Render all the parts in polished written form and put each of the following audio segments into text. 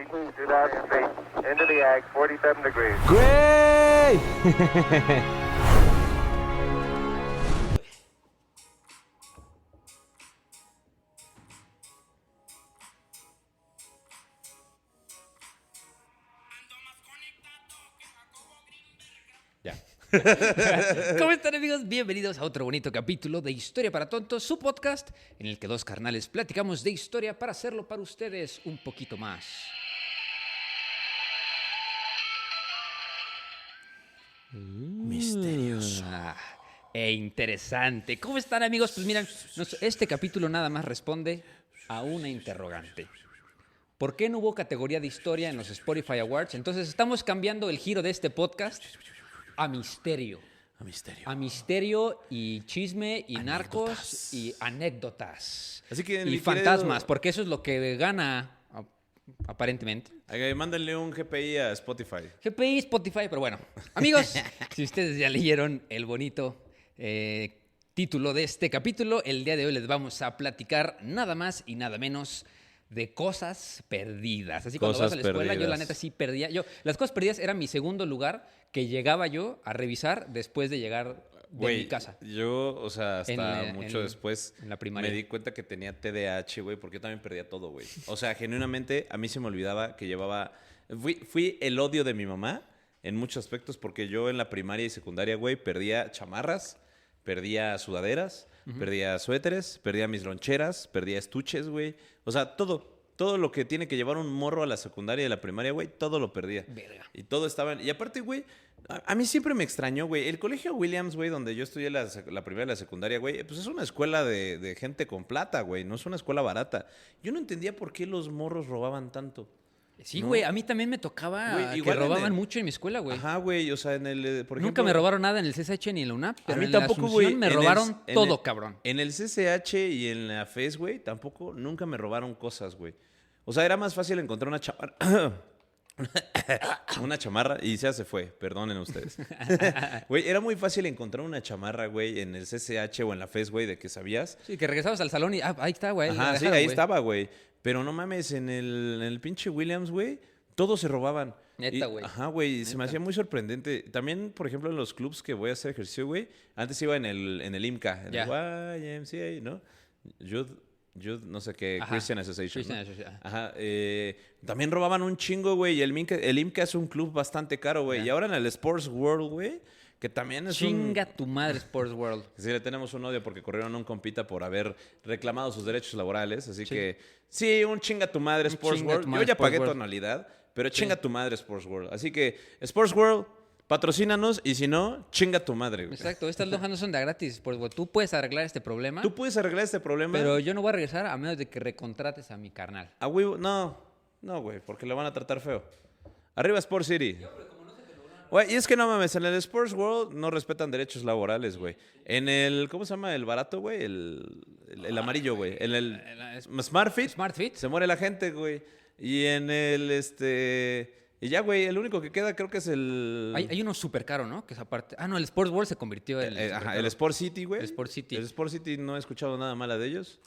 Do not straight. Into the ag, 47 degrees. ¡Güey! Ya. ¿Cómo están, amigos? Bienvenidos a otro bonito capítulo de Historia para Tontos, su podcast en el que dos carnales platicamos de historia para hacerlo para ustedes un poquito más Misterioso. e interesante. ¿Cómo están, amigos? Pues miren, este capítulo nada más responde a una interrogante. ¿Por qué no hubo categoría de historia en los Spotify Awards? Entonces estamos cambiando el giro de este podcast a misterio. A misterio. A misterio y chisme y Anécdotas. narcos y anécdotas. Así que, y mi fantasmas, querido- porque eso es lo que gana aparentemente. Mándenle un GPI a Spotify. GPI, Spotify, pero bueno. Amigos, si ustedes ya leyeron el bonito título de este capítulo, el día de hoy les vamos a platicar nada más y nada menos de cosas perdidas. Así cuando Cosas vas a la escuela, yo la perdidas. neta sí perdía. Las cosas perdidas era mi segundo lugar que llegaba yo a revisar después de llegar de mi casa. Yo, o sea, hasta mucho en- después en la primaria. me di cuenta que tenía TDAH, güey, porque yo también perdía todo, güey. O sea, genuinamente a mí se me olvidaba que llevaba... Fui el odio de mi mamá en muchos aspectos porque yo en la primaria y secundaria, güey, perdía chamarras, perdía sudaderas, perdía suéteres, perdía mis loncheras, perdía estuches, güey. O sea, todo lo que tiene que llevar un morro a la secundaria y a la primaria, güey, todo lo perdía. Verga. Y todo estaba... Y aparte, güey, a mí siempre me extrañó, güey. El colegio Williams, güey, donde yo estudié la primaria y la secundaria, güey, pues es una escuela de gente con plata, güey. No es una escuela barata. Yo no entendía por qué los morros robaban tanto. Sí, ¿no? güey, a mí también me tocaba Güey, que igual en robaban el- mucho en mi escuela, güey. Ajá, güey, o sea, en el... por Nunca ejemplo, me robaron nada en el CSH ni en la UNAP, pero a mí en tampoco, la Asunción güey. me en robaron en todo, cabrón. En el CCH y en la FES, güey, tampoco, nunca me robaron cosas, güey. O sea, era más fácil encontrar una chamarra. Una chamarra y ya se fue, perdonen ustedes. Güey, era muy fácil encontrar una chamarra, güey, en el CCH o en la FES, güey, de que sabías. Sí, que regresabas al salón y ahí está, güey. la Ajá, sí, dejaron, ahí güey. estaba, güey. Pero no mames, en el pinche Williams, güey, todos se robaban. Neta, güey. Ajá, güey, se me hacía muy sorprendente. También, por ejemplo, en los clubs que voy a hacer ejercicio, güey, antes iba en el IMCA, en Ya. el YMCA, ¿no? Youth, no sé qué, Ajá. Christian Association. Christian ¿no? Association, Ajá, también robaban un chingo, güey, y el IMCA es un club bastante caro, güey. Ya. Y ahora en el Sports World, güey, que también es Chinga tu madre, Sports World. Sí, le tenemos un odio porque corrieron a un compita por haber reclamado sus derechos laborales. Así que, sí, un chinga tu madre Un Sports chinga World. tu Yo madre ya Sports pagué tu World. anualidad, pero chinga tu madre Sports World. Así que, Sports World, patrocínanos y si no, chinga tu madre, güey. Exacto, estas lonjas no son de gratis, Sports World. Tú puedes arreglar este problema, Tú puedes arreglar este problema. pero yo no voy a regresar a menos de que recontrates a mi carnal. A huevo, no, güey, porque le van a tratar feo. Arriba Sport City. Güey, y es que no mames, en el Sports World no respetan derechos laborales, güey. En el, ¿cómo se llama? El barato, güey, el amarillo, güey. En el Smart Fit. Smart Fit. Se muere la gente, güey. Y en el, y ya, güey, el único que queda creo que es el... Hay uno súper caro, ¿no? Que es aparte. Ah, no, el Sports World se convirtió en. ajá, el Sport City, güey. El Sport City. El Sport City no he escuchado nada mala de ellos.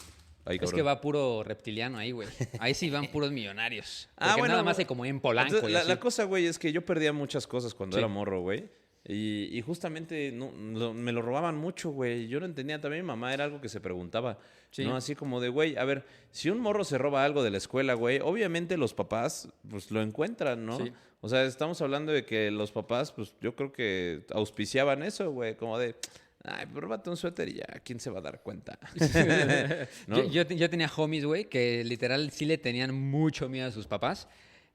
Ay, Es cabrón. que va puro reptiliano ahí, güey. Ahí sí van puros millonarios. Ah, Porque bueno, nada más güey. hay como en Polanco. Entonces, y la así. cosa, güey, es que yo perdía muchas cosas cuando Sí. era morro, güey. Y justamente me lo robaban mucho, güey. Yo no entendía. También mi mamá era algo que se preguntaba. Sí. ¿No? Así como de, güey, a ver, si un morro se roba algo de la escuela, güey, obviamente los papás, pues lo encuentran, ¿no? Sí. O sea, estamos hablando de que los papás, pues yo creo que auspiciaban eso, güey. Como de, ay, pues róbate un suéter y ya, ¿quién se va a dar cuenta? ¿No? Yo tenía homies, güey, que literal sí le tenían mucho miedo a sus papás.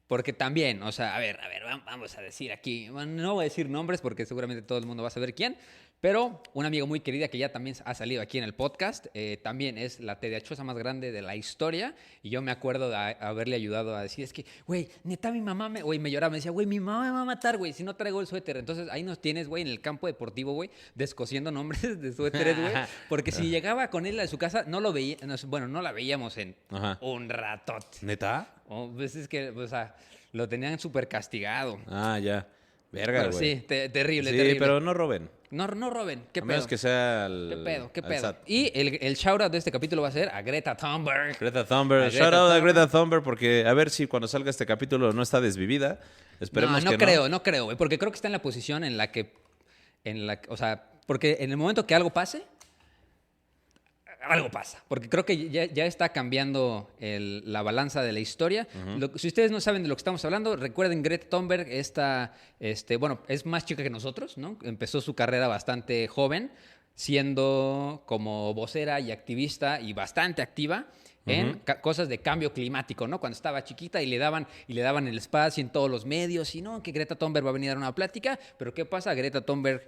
Porque también, o sea, a ver, vamos a decir aquí, bueno, no voy a decir nombres porque seguramente todo el mundo va a saber quién, pero una amiga muy querida que ya también ha salido aquí en el podcast, también es la TDAHosa más grande de la historia, y yo me acuerdo de haberle ayudado a decir, es que, güey, neta mi mamá me lloraba, me decía, güey, mi mamá me va a matar, güey, si no traigo el suéter. Entonces ahí nos tienes, güey, en el campo deportivo, güey, descosiendo nombres de suéteres, güey, porque si llegaba con él a su casa, no lo veía, bueno, no la veíamos en Ajá. un ratote. ¿Neta? Oh, pues es que, o sea, lo tenían súper castigado. Ah, ya. Verga, Pero güey. sí, terrible, Sí, terrible. pero no roben. No roben. ¿Qué A pedo? menos que sea al... ¿Qué pedo? ¿Qué al pedo? SAT. Y el shout-out de este capítulo va a ser a Greta Thunberg. Greta Thunberg. A Greta Shout out a Thunberg. Greta Thunberg porque a ver si cuando salga este capítulo no está desvivida. Esperemos No que creo, no creo, güey, porque creo que está en la posición en la que, o sea, porque en el momento que algo pase, algo pasa, porque creo que ya está cambiando la balanza de la historia. Si ustedes no saben de lo que estamos hablando, recuerden Greta Thunberg, bueno, es más chica que nosotros, ¿no? Empezó su carrera bastante joven, siendo como vocera y activista y bastante activa en cosas de cambio climático, ¿no? Cuando estaba chiquita y le daban el espacio en todos los medios y no, que Greta Thunberg va a venir a dar una plática, pero ¿qué pasa? Greta Thunberg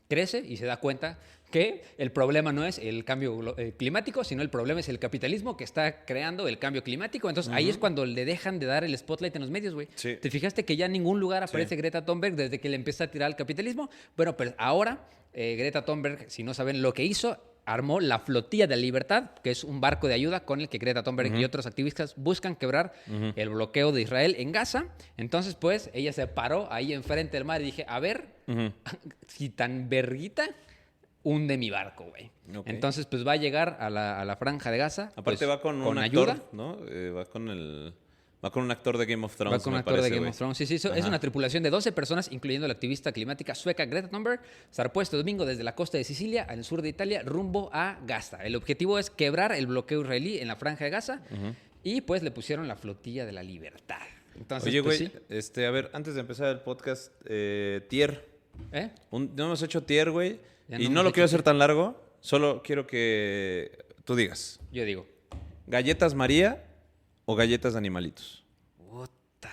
crece y se da cuenta que el problema no es el cambio climático, sino el problema es el capitalismo que está creando el cambio climático. Entonces ahí es cuando le dejan de dar el spotlight en los medios, güey. Sí. ¿Te fijaste que ya en ningún lugar aparece Greta Thunberg desde que le empieza a tirar al capitalismo? Bueno, pero ahora Greta Thunberg, si no saben lo que hizo, armó la Flotilla de la Libertad, que es un barco de ayuda con el que Greta Thunberg y otros activistas buscan quebrar el bloqueo de Israel en Gaza. Entonces, pues, ella se paró ahí enfrente del mar y dije, a ver, si tan verguita hunde mi barco, güey. Ok. Entonces, pues, va a llegar a la franja de Gaza. Aparte pues, va con un ayuda. actor, ¿no? Va con un actor de Game of Thrones, Va con un me actor de parece, Game güey. of Thrones. Sí, es Ajá. una tripulación de 12 personas, incluyendo la activista climática sueca Greta Thunberg. Zarpó este domingo desde la costa de Sicilia, al sur de Italia, rumbo a Gaza. El objetivo es quebrar el bloqueo israelí en la franja de Gaza y pues le pusieron la Flotilla de la Libertad. Entonces, Oye, pues, güey, sí. a ver, antes de empezar el podcast, tier. ¿Eh? No hemos hecho tier, güey. Ya Y no no hemos lo quiero hecho hacer tan largo. Solo quiero que tú digas. Yo digo. ¿Galletas María o galletas de animalitos? Puta.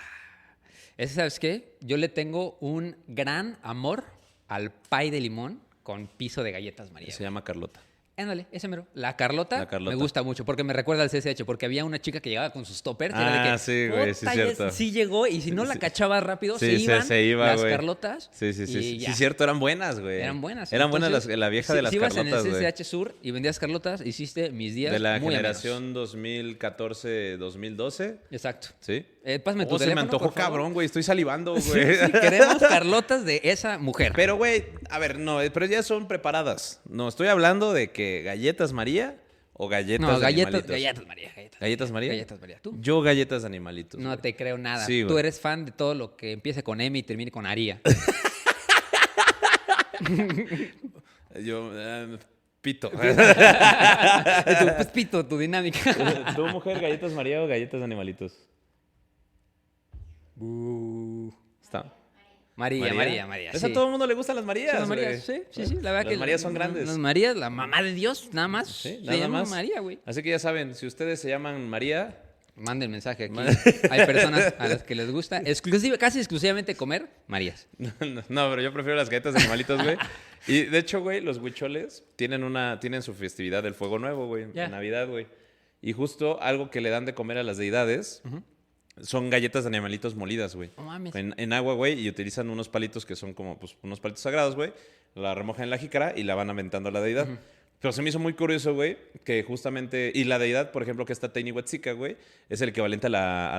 Ese, ¿sabes qué? Yo le tengo un gran amor al pie de limón con piso de galletas María. Se llama Carlota. Ándale, ese mero. La Carlota, La Carlota. me gusta mucho porque me recuerda al CCH, porque había una chica que llegaba con sus toppers. Y era de que, Sí, güey, sí, puta, cierto. sí llegó y si no la Sí. cachaba rápido, Sí, se iban las güey. Carlotas. Sí, y sí, ya. cierto, eran buenas, güey. Eran buenas. Eran buenas Entonces, la vieja de las si ibas Carlotas, en el güey. CCH Sur y vendías Carlotas, hiciste mis días De la muy generación 2014-2012. amenos. Exacto. ¿Sí? Pásame tu Se me teléfono, antojó por favor. cabrón, güey. Estoy salivando, güey. Sí, queremos Carlotas de esa mujer. Pero, güey, a ver, no, pero ya son preparadas. No, estoy hablando de que galletas María o galletas no, de galletas animalitos. María. ¿Galletas María? Galletas María. ¿Tú? Yo galletas de animalitos. No güey. te creo nada. Sí, Tú güey. eres fan de todo lo que empiece con M y termine con Aría. Yo, pito. Pues pito, tu dinámica. ¿Tú, mujer, galletas María o galletas de animalitos? Está. María. ¿Esa Sí. a todo el mundo le gustan las Marías, Las güey? Marías, sí. La verdad Las Marías son grandes. Las Marías, la mamá de Dios, nada más. Sí, se nada llama más. María, güey. Así que ya saben, si ustedes se llaman María, Manden mensaje aquí. Hay personas a las que les gusta casi exclusivamente comer Marías. no, pero yo prefiero las galletas de animalitos, güey. Y de hecho, güey, los huicholes tienen su festividad del Fuego Nuevo, güey, Ya. en Navidad, güey. Y justo algo que le dan de comer a las deidades son galletas de animalitos molidas, güey. No mames. En agua, güey, y utilizan unos palitos que son como, pues, unos palitos sagrados, güey. La remojan en la jícara y la van aventando a la deidad. Pero se me hizo muy curioso, güey, que justamente... Y la deidad, por ejemplo, que está Teni Huetzica, güey, es el equivalente a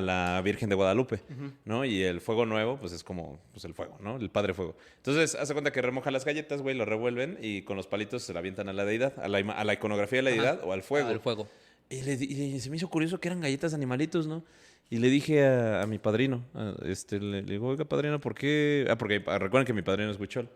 la Virgen de Guadalupe, ¿no? Y el fuego nuevo, pues, es como pues, el fuego, ¿no? El Padre Fuego. Entonces, hace cuenta que remojan las galletas, güey, lo revuelven y con los palitos se la avientan a la deidad, a la iconografía de la deidad o al fuego. Al fuego. Y se me hizo curioso que eran galletas de animalitos, ¿no? Y le dije a mi padrino, le digo, oiga, padrino, ¿por qué? Porque recuerden que mi padrino es huichol.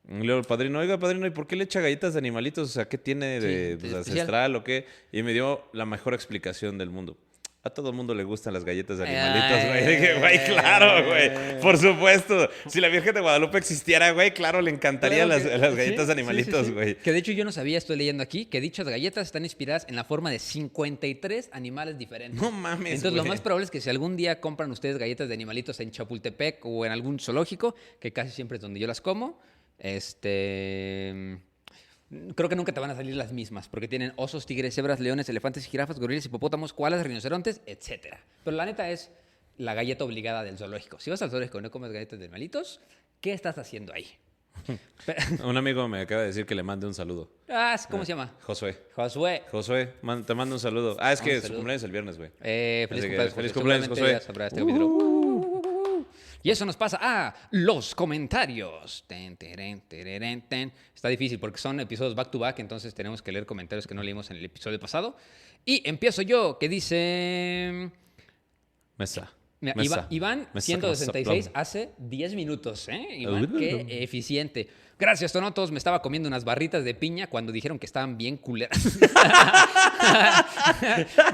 Y le digo al padrino, oiga, padrino, ¿y por qué le echa galletas de animalitos? O sea, ¿qué tiene de Sí, especial. ancestral o qué? Y me dio la mejor explicación del mundo. A todo mundo le gustan las galletas de animalitos, güey. Dije, güey, claro, güey. Por supuesto. Si la Virgen de Guadalupe existiera, güey, claro, le encantarían Claro que- las galletas sí, de animalitos, sí. güey. Que de hecho yo no sabía, estoy leyendo aquí, que dichas galletas están inspiradas en la forma de 53 animales diferentes. No mames, Entonces lo güey. más probable es que si algún día compran ustedes galletas de animalitos en Chapultepec o en algún zoológico, que casi siempre es donde yo las como, creo que nunca te van a salir las mismas, porque tienen osos, tigres, cebras, leones, elefantes, jirafas, gorilas, hipopótamos, koalas, rinocerontes, etc. Pero la neta es la galleta obligada del zoológico. Si vas al zoológico y no comes galletas de animalitos, ¿qué estás haciendo ahí? Un amigo me acaba de decir que le mande un saludo. ¿Cómo se llama? Josué. Josué. Josué, te mando un saludo. Ah, es que Un su saludo. cumpleaños es el viernes, güey. Feliz Así que cumpleaños, feliz Josué. cumpleaños, Seguramente Josué. ya sabrá este capítulo. Y eso nos pasa a los comentarios. Ten, teren, tereren, ten. Está difícil porque son episodios back to back, entonces tenemos que leer comentarios que no leímos en el episodio pasado. Y empiezo yo, que dice... Mesa. Mira, Mesa. Iván Mesa 166 con hace 10 minutos, ¿eh? Iván, qué eficiente. Gracias, Tonotos. Me estaba comiendo unas barritas de piña cuando dijeron que estaban bien culeras.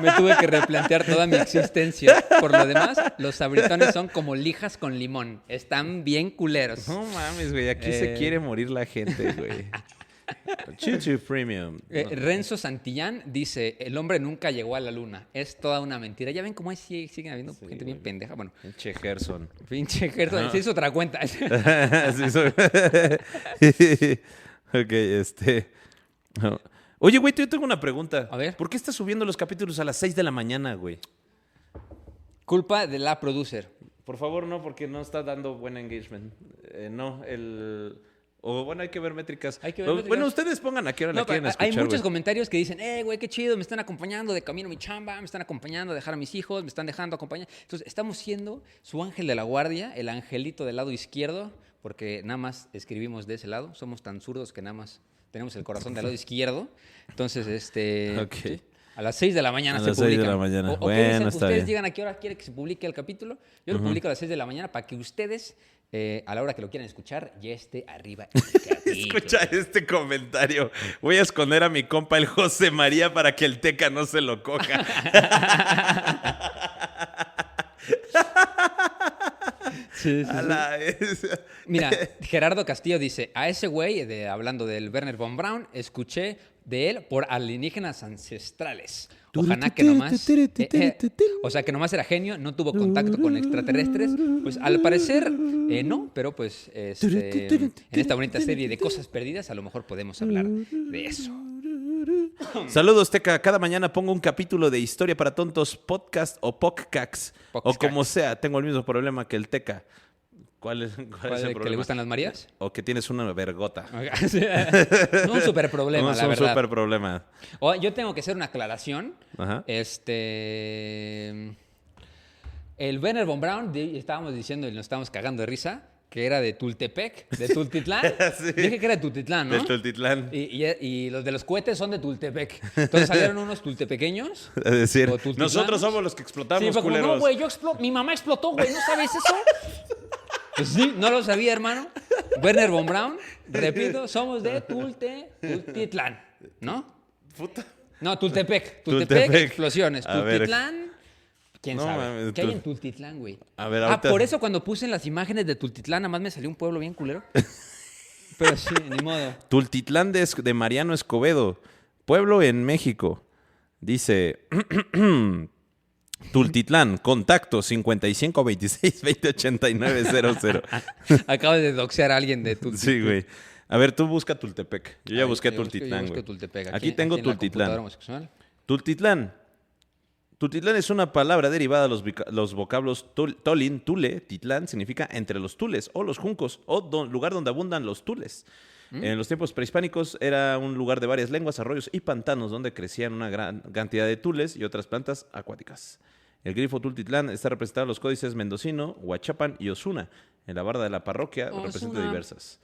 Me tuve que replantear toda mi existencia. Por lo demás, los sabritones son como lijas con limón. Están bien culeros. No mames, güey. Aquí se quiere morir la gente, güey. Chuchu Premium. Renzo Santillán dice, el hombre nunca llegó a la luna. Es toda una mentira. Ya ven cómo siguen habiendo gente bien pendeja. Bueno, Pinche Gerson. pinche Gerson. No. Se hizo otra cuenta. Sí, ok, no. Oye, güey, yo tengo una pregunta. A ver. ¿Por qué estás subiendo los capítulos a las 6 de la mañana, güey? Culpa de la producer. Por favor, no, porque no está dando buen engagement. No, o bueno, hay que ver métricas. Hay que ver métricas. Bueno, ustedes pongan a qué hora la No, pero quieren escuchar, hay muchos güey. comentarios que dicen, güey, qué chido, me están acompañando de camino a mi chamba, me están acompañando a dejar a mis hijos, me están dejando acompañar. Entonces, estamos siendo su ángel de la guardia, el angelito del lado izquierdo, porque nada más escribimos de ese lado. Somos tan zurdos que nada más tenemos el corazón del lado izquierdo. Entonces, Ok. a las 6 de la mañana A se las 6 de publica. la mañana. ¿O qué Bueno, dicen? está Ustedes bien. digan a qué hora quiere que se publique el capítulo. Yo lo publico a las 6 de la mañana para que ustedes, a la hora que lo quieran escuchar, ya esté arriba el capítulo. Escucha este comentario. Voy a esconder a mi compa el José María para que el Teca no se lo coja. Sí, sí, A sí. la vez. Mira, Gerardo Castillo dice, a ese güey, hablando del Werner von Braun, escuché de él por alienígenas ancestrales. Ojalá que nomás... o sea, que nomás era genio, no tuvo contacto con extraterrestres. Pues al parecer, no, pero pues en esta bonita serie de cosas perdidas a lo mejor podemos hablar de eso. Saludos, Teca. Cada mañana pongo un capítulo de Historia para Tontos, podcast o podcast. O como sea, tengo el mismo problema que el Teca. ¿Cuál es el problema? ¿Que le gustan las Marías? O que tienes una vergota. Un super problema, Es la un verdad. súper problema. Yo tengo que hacer una aclaración. Ajá. El Werner von Braun, estábamos diciendo y nos estábamos cagando de risa, que era de Tultepec, de Tultitlán. Sí. Dije que era de Tultitlán, ¿no? Del Tultitlán. Y los de los cohetes son de Tultepec. Entonces salieron unos tultepequeños. Es decir, o tultitlanos. nosotros somos los que explotamos, Sí, fue como, culeros. no, güey, mi mamá explotó, güey, ¿no sabes eso? Pues sí, no lo sabía, hermano. Werner von Braun, repito, somos de Tultitlán, ¿no? Puta. No, Tultepec. Tultepec. Explosiones. A ver. Tultitlán. ¿Quién No sabe? mames, ¿Qué hay en Tultitlán, güey? A ver, ahorita- por eso cuando puse las imágenes de Tultitlán, nada más me salió un pueblo bien culero. Pero sí, ni modo. Tultitlán de Mariano Escobedo. Pueblo en México. Dice... Tultitlán, contacto 5526-208900. Acabas de doxear a alguien de Tultitlán. Sí, güey. A ver, tú busca Tultepec. Yo ya Ahí, busqué yo busco Tultitlán, güey. Tultepec. Aquí tengo en la computadora Tultitlán. homosexual. Tultitlán. Tultitlán es una palabra derivada de los vocablos tolin, tule, titlán, significa entre los tules o los juncos o lugar donde abundan los tules. En los tiempos prehispánicos era un lugar de varias lenguas, arroyos y pantanos donde crecían una gran cantidad de tules y otras plantas acuáticas. El grifo Tultitlán está representado en los códices mendocino, Huachapan y Osuna. En la barda de la parroquia representa Osuna. diversas.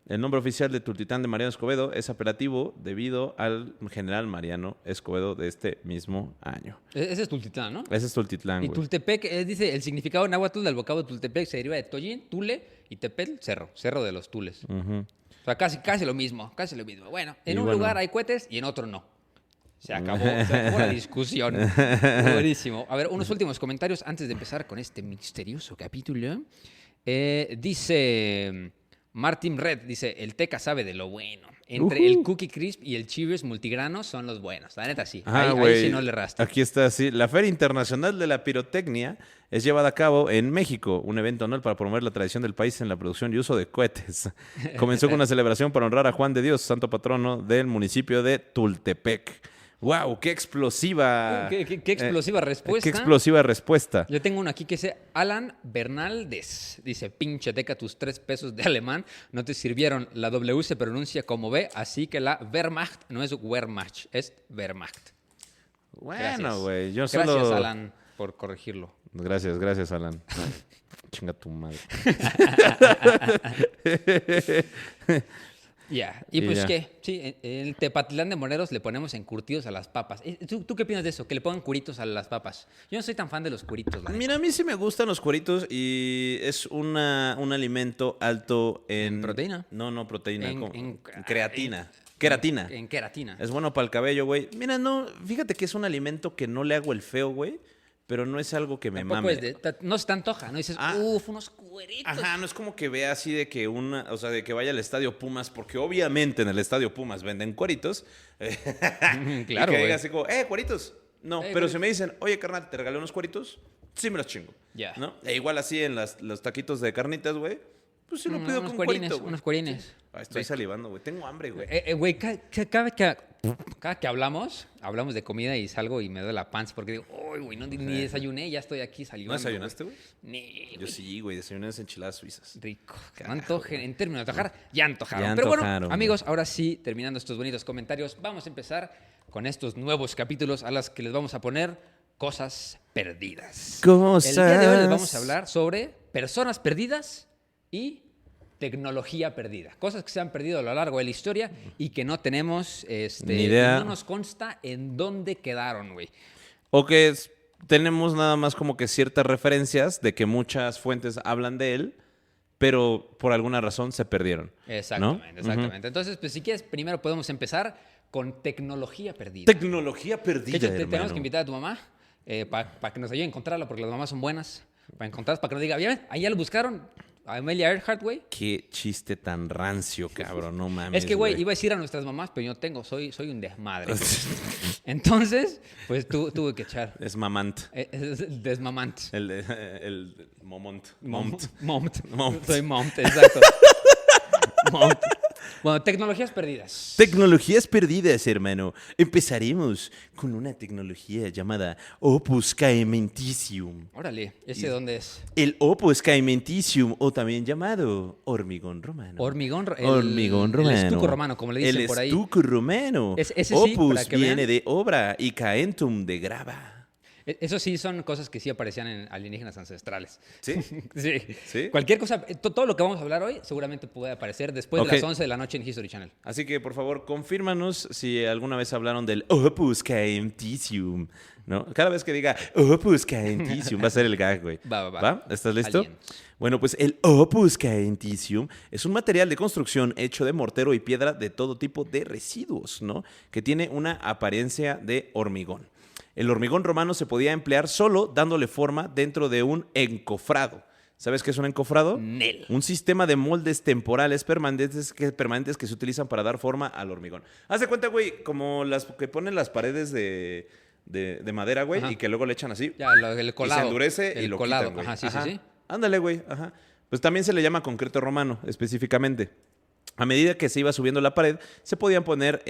El nombre oficial de Tultitlán de Mariano Escobedo es apelativo debido al general Mariano Escobedo de este mismo año. Ese es Tultitlán, ¿no? Ese es Tultitlán, Y güey. Tultepec, dice, el significado náhuatl del vocablo Tultepec se deriva de Toyin, Tule y Tepetl, cerro de los Tules. Ujú. O sea, casi lo mismo, casi lo mismo. Bueno, en Y un bueno. lugar hay cohetes y en otro no. Se acabó la discusión. Buenísimo. A ver, unos últimos comentarios antes de empezar con este misterioso capítulo. Dice Martin Red, dice, el Teca sabe de lo bueno. Entre el Cookie Crisp y el Cheerios multigrano son los buenos. La neta sí. Ah, ahí güey. sí no le rastro. Aquí está, sí. La Feria Internacional de la Pirotecnia es llevada a cabo en México, un evento anual para promover la tradición del país en la producción y uso de cohetes. Comenzó con una celebración para honrar a Juan de Dios, santo patrono del municipio de Tultepec. ¡Wow! ¡Qué explosiva! Qué explosiva respuesta. ¡Qué explosiva respuesta! Yo tengo uno aquí que dice Alan Bernaldez. Dice, pinche Teca, tus 3 pesos de alemán no te sirvieron. La W se pronuncia como B, así que la Wehrmacht no es Wehrmacht, es Wehrmacht. Bueno, Gracias. güey, yo Gracias, solo... Alan, por corregirlo. Gracias, Alan. Chinga tu madre. Ya. Y Y pues, ya. ¿qué? Sí, en el Tepatitlán de Morelos le ponemos encurtidos a las papas. ¿Tú qué opinas de eso? Que le pongan curitos a las papas. Yo no soy tan fan de los curitos, la neta. Mira, a mí sí me gustan los cueritos y es un alimento alto en... ¿En proteína? No, proteína. En- En en- creatina. Queratina. En queratina. Es bueno para el cabello, güey. Mira, no, fíjate que es un alimento que no le hago el feo, güey, pero no es algo que me Tampoco mame. es no se te antoja, ¿no? Dices, Ah. unos cueritos. Ajá, no es como que vea así de que o sea, de que vaya al Estadio Pumas, porque obviamente en el Estadio Pumas venden cueritos. Claro, Y que güey. diga así como, cueritos. No, pero güey. si me dicen, oye, carnal, te regalé unos cueritos, sí me los chingo. Ya. ¿No? E igual así en los taquitos de carnitas, güey, pues sí lo pido Unos con cuerines, cuerito, güey. unos cuerines. Ay, estoy salivando, güey. Tengo hambre, güey. Güey, cada que hablamos de comida y salgo y me da la panza porque digo, uy, güey, ni desayuné, ya estoy aquí saliendo. ¿No desayunaste, güey? Ni, Yo güey. sí, güey, desayuné unas enchiladas suizas. Rico. Que no antojen. En términos de antojar, ya antojaron. Ya Pero bueno, antojaron, amigos, ahora sí, terminando estos bonitos comentarios, vamos a empezar con estos nuevos capítulos a los que les vamos a poner cosas perdidas. Cosas. El día de hoy les vamos a hablar sobre personas perdidas y tecnología perdida. Cosas que se han perdido a lo largo de la historia y que no tenemos Ni idea. no nos consta en dónde quedaron, güey. O que tenemos nada más como que ciertas referencias de que muchas fuentes hablan de él, pero por alguna razón se perdieron. Exactamente, ¿no? exactamente. Entonces, pues si quieres, primero podemos empezar con tecnología perdida. Tecnología De perdida, hecho, tenemos hermano. que invitar a tu mamá para que nos ayude a encontrarla, porque las mamás son buenas. Para encontrarlas, para que nos diga, ¿ya ven? Ahí ya lo buscaron. A Amelia Earhart, güey. Qué chiste tan rancio, cabrón, no mames. Es que, güey, iba a decir a nuestras mamás, pero yo no tengo, soy un desmadre. Entonces, pues tuve que echar. Es mamant. Es el desmamant. El momont. Mont. Mont. Soy mont, exacto. Mont. Bueno, tecnologías perdidas. Tecnologías perdidas, hermano. Empezaremos con una tecnología llamada Opus Caementicium. Órale, ¿ese dónde es? El Opus Caementicium, o también llamado hormigón romano. Hormigón romano. El estuco romano, como le dicen por ahí. El estuco romano. Ese sí, Opus para que viene vean. de obra y caentum de grava. Eso sí son cosas que sí aparecían en alienígenas ancestrales. ¿Sí? Sí. ¿Sí? Cualquier cosa, todo lo que vamos a hablar hoy seguramente puede aparecer después Ok. de las 11 de la noche en History Channel. Así que, por favor, confírmanos si alguna vez hablaron del Opus Caementicium, ¿no? Cada vez que diga Opus Caementicium va a ser el gag, güey. Va. ¿Estás listo? Aliens. Bueno, pues el Opus Caementicium es un material de construcción hecho de mortero y piedra de todo tipo de residuos, ¿no? Que tiene una apariencia de hormigón. El hormigón romano se podía emplear solo dándole forma dentro de un encofrado. ¿Sabes qué es un encofrado? Nel. Un sistema de moldes temporales permanentes que se utilizan para dar forma al hormigón. Haz de cuenta, güey, como las que ponen las paredes de madera, güey, Ajá. y que luego le echan así. Ya, el colado. Y se endurece y el lo colado. quitan, güey. Ajá, sí. Ándale, güey. Ajá. Pues también se le llama concreto romano, específicamente. A medida que se iba subiendo la pared, se podían poner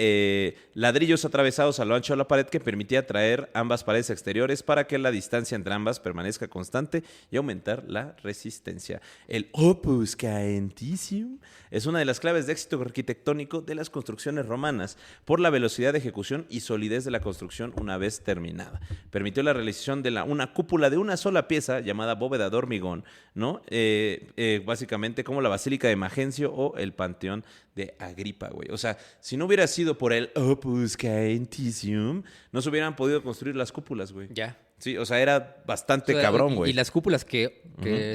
ladrillos atravesados a lo ancho de la pared que permitía traer ambas paredes exteriores para que la distancia entre ambas permanezca constante y aumentar la resistencia. El Opus Caementicium es una de las claves de éxito arquitectónico de las construcciones romanas por la velocidad de ejecución y solidez de la construcción una vez terminada. Permitió la realización de una cúpula de una sola pieza llamada bóveda de hormigón, ¿no? Básicamente como la Basílica de Magencio o el Panteón de Agripa, güey. O sea, si no hubiera sido por el Opus Caementicium, no se hubieran podido construir las cúpulas, güey. Ya. Sí, o sea, era bastante O sea, cabrón, güey. Y las cúpulas que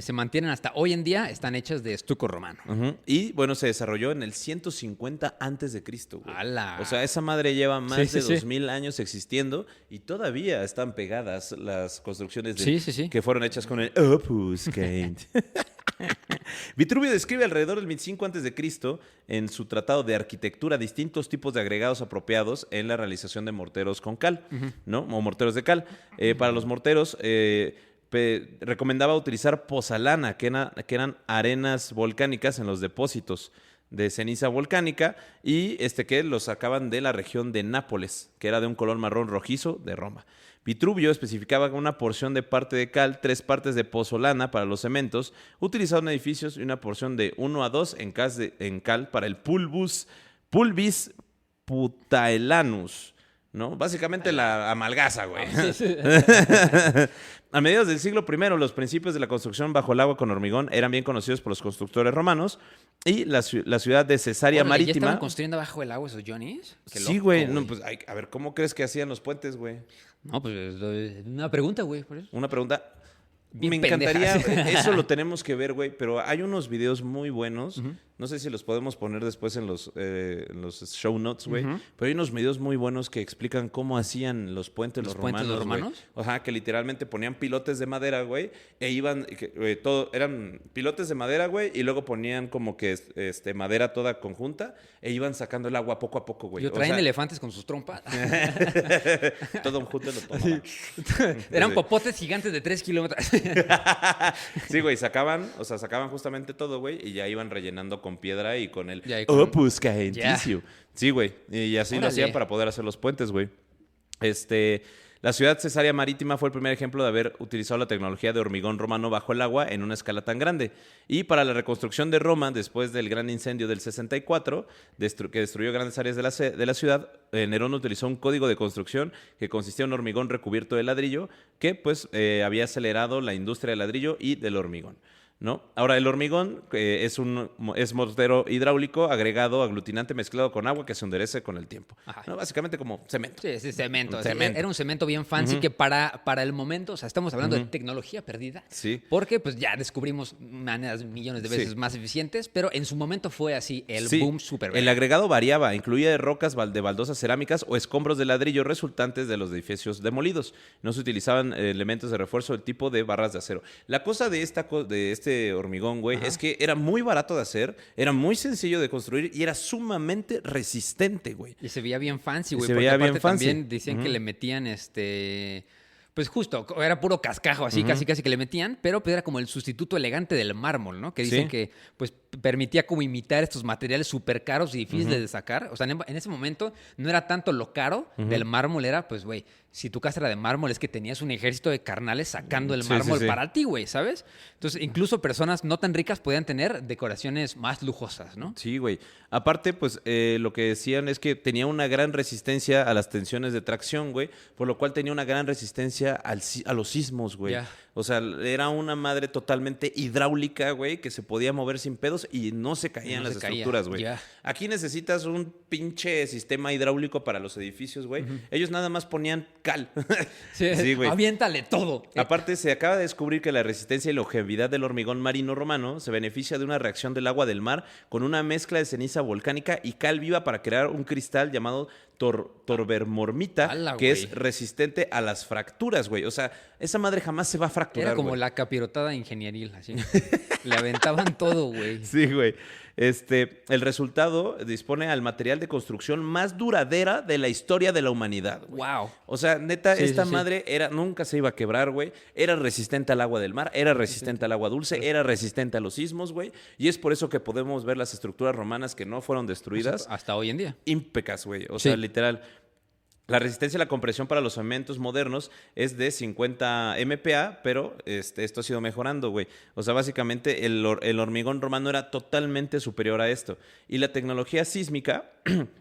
se mantienen hasta hoy en día están hechas de estuco romano. Ujú. Y bueno, se desarrolló en el 150 antes de Cristo, güey. ¡Hala! O sea, esa madre lleva más Sí, de sí, sí. 2000 años existiendo y todavía están pegadas las construcciones Sí. que fueron hechas con el Opus Caementicium. Vitruvio describe alrededor del 25 a.C. en su tratado de arquitectura distintos tipos de agregados apropiados en la realización de morteros con cal, ¿no? O morteros de cal. Para los morteros recomendaba utilizar pozalana, que eran arenas volcánicas en los depósitos de ceniza volcánica y que los sacaban de la región de Nápoles, que era de un color marrón rojizo de Roma. Vitruvio especificaba una porción de parte de cal, 3 partes de pozolana para los cementos, utilizado en edificios y una porción de 1 a 2 en cal para el pulvis putaelanus, ¿no? Básicamente la amalgaza, güey. Sí, sí. A mediados del siglo I, los principios de la construcción bajo el agua con hormigón eran bien conocidos por los constructores romanos y la ciudad de Cesarea Órale, ¿ya Marítima. estaban construyendo bajo el agua esos Johnnies? Qué Sí, loco, güey. No, pues, a ver, ¿cómo crees que hacían los puentes, güey? No, pues es una pregunta, güey. Por eso. Una pregunta. Bien Me encantaría, pendeja. eso lo tenemos que ver, güey, pero hay unos videos muy buenos. No sé si los podemos poner después en los show notes, güey. Pero hay unos videos muy buenos que explican cómo hacían los puentes ¿Los los puentes romanos. los güey. romanos? Ajá, que literalmente ponían pilotes de madera, güey, e iban, eran pilotes de madera, güey, y luego ponían como que madera toda conjunta, e iban sacando el agua poco a poco, güey. Yo O traen sea, elefantes con sus trompas. todo junto lo tomaban. Eran Sí. popotes gigantes de 3 kilómetros. Sí, güey, sacaban justamente todo, güey, y ya iban rellenando con piedra y con el Ya, y con- opus caenticio. Sí, güey, y así lo Órale. hacían para poder hacer los puentes, güey. La ciudad Cesarea Marítima fue el primer ejemplo de haber utilizado la tecnología de hormigón romano bajo el agua en una escala tan grande. Y para la reconstrucción de Roma, después del gran incendio del 64, que destruyó grandes áreas de la ciudad, Nerón utilizó un código de construcción que consistía en hormigón recubierto de ladrillo, que pues había acelerado la industria del ladrillo y del hormigón, ¿no? Ahora, el hormigón es mortero hidráulico agregado aglutinante mezclado con agua que se endurece con el tiempo, Ajá. ¿no? Básicamente como cemento. Sí, sí, cemento. Un Sí, cemento. era un cemento bien fancy que para el momento, o sea, estamos hablando de tecnología perdida. Sí. Porque pues ya descubrimos maneras millones de veces Sí. más eficientes, pero en su momento fue así el Sí, boom súper el agregado variaba, incluía rocas de baldosas cerámicas o escombros de ladrillo resultantes de los edificios demolidos. No se utilizaban elementos de refuerzo del tipo de barras de acero. La cosa de este hormigón, güey, es que era muy barato de hacer, era muy sencillo de construir y era sumamente resistente, güey. Y se veía bien fancy, güey. Se Porque veía bien aparte fancy. también decían que le metían pues justo, era puro cascajo, así casi que le metían, pero pues era como el sustituto elegante del mármol, ¿no? Que dicen Sí. que pues permitía como imitar estos materiales súper caros y difíciles de sacar. O sea, en ese momento no era tanto lo caro del mármol, era pues, güey, si tu casa era de mármol es que tenías un ejército de carnales sacando el Sí, mármol sí, sí. para ti, güey, ¿sabes? Entonces, incluso personas no tan ricas podían tener decoraciones más lujosas, ¿no? Sí, güey. Aparte, pues lo que decían es que tenía una gran resistencia a las tensiones de tracción, güey, por lo cual tenía una gran resistencia a los sismos, güey. Ya. O sea, era una madre totalmente hidráulica, güey, que se podía mover sin pedos y no se caían No las se caía, estructuras, güey. ya. Aquí necesitas un pinche sistema hidráulico para los edificios, güey. Ellos nada más ponían cal. Sí, güey. Aviéntale todo. Aparte, se acaba de descubrir que la resistencia y longevidad del hormigón marino romano se beneficia de una reacción del agua del mar con una mezcla de ceniza volcánica y cal viva para crear un cristal llamado torbermormita, ¡Hala, que güey! es resistente a las fracturas, güey. O sea, esa madre jamás se va a fracturar, Era como güey. la capirotada ingenieril, así. Le aventaban todo, güey. Sí, güey. El resultado dispone al material de construcción más duradera de la historia de la humanidad, güey. Wow. O sea, neta, Sí, esta sí, sí. madre nunca se iba a quebrar, güey. Era resistente al agua del mar, era resistente al agua dulce, era resistente a los sismos, güey. Y es por eso que podemos ver las estructuras romanas que no fueron destruidas Hasta hoy en día. impecas, güey. O Sí. sea, literal. La resistencia a la compresión para los cementos modernos es de 50 MPa, pero esto ha sido mejorando, güey. O sea, básicamente el hormigón romano era totalmente superior a esto. Y la tecnología sísmica,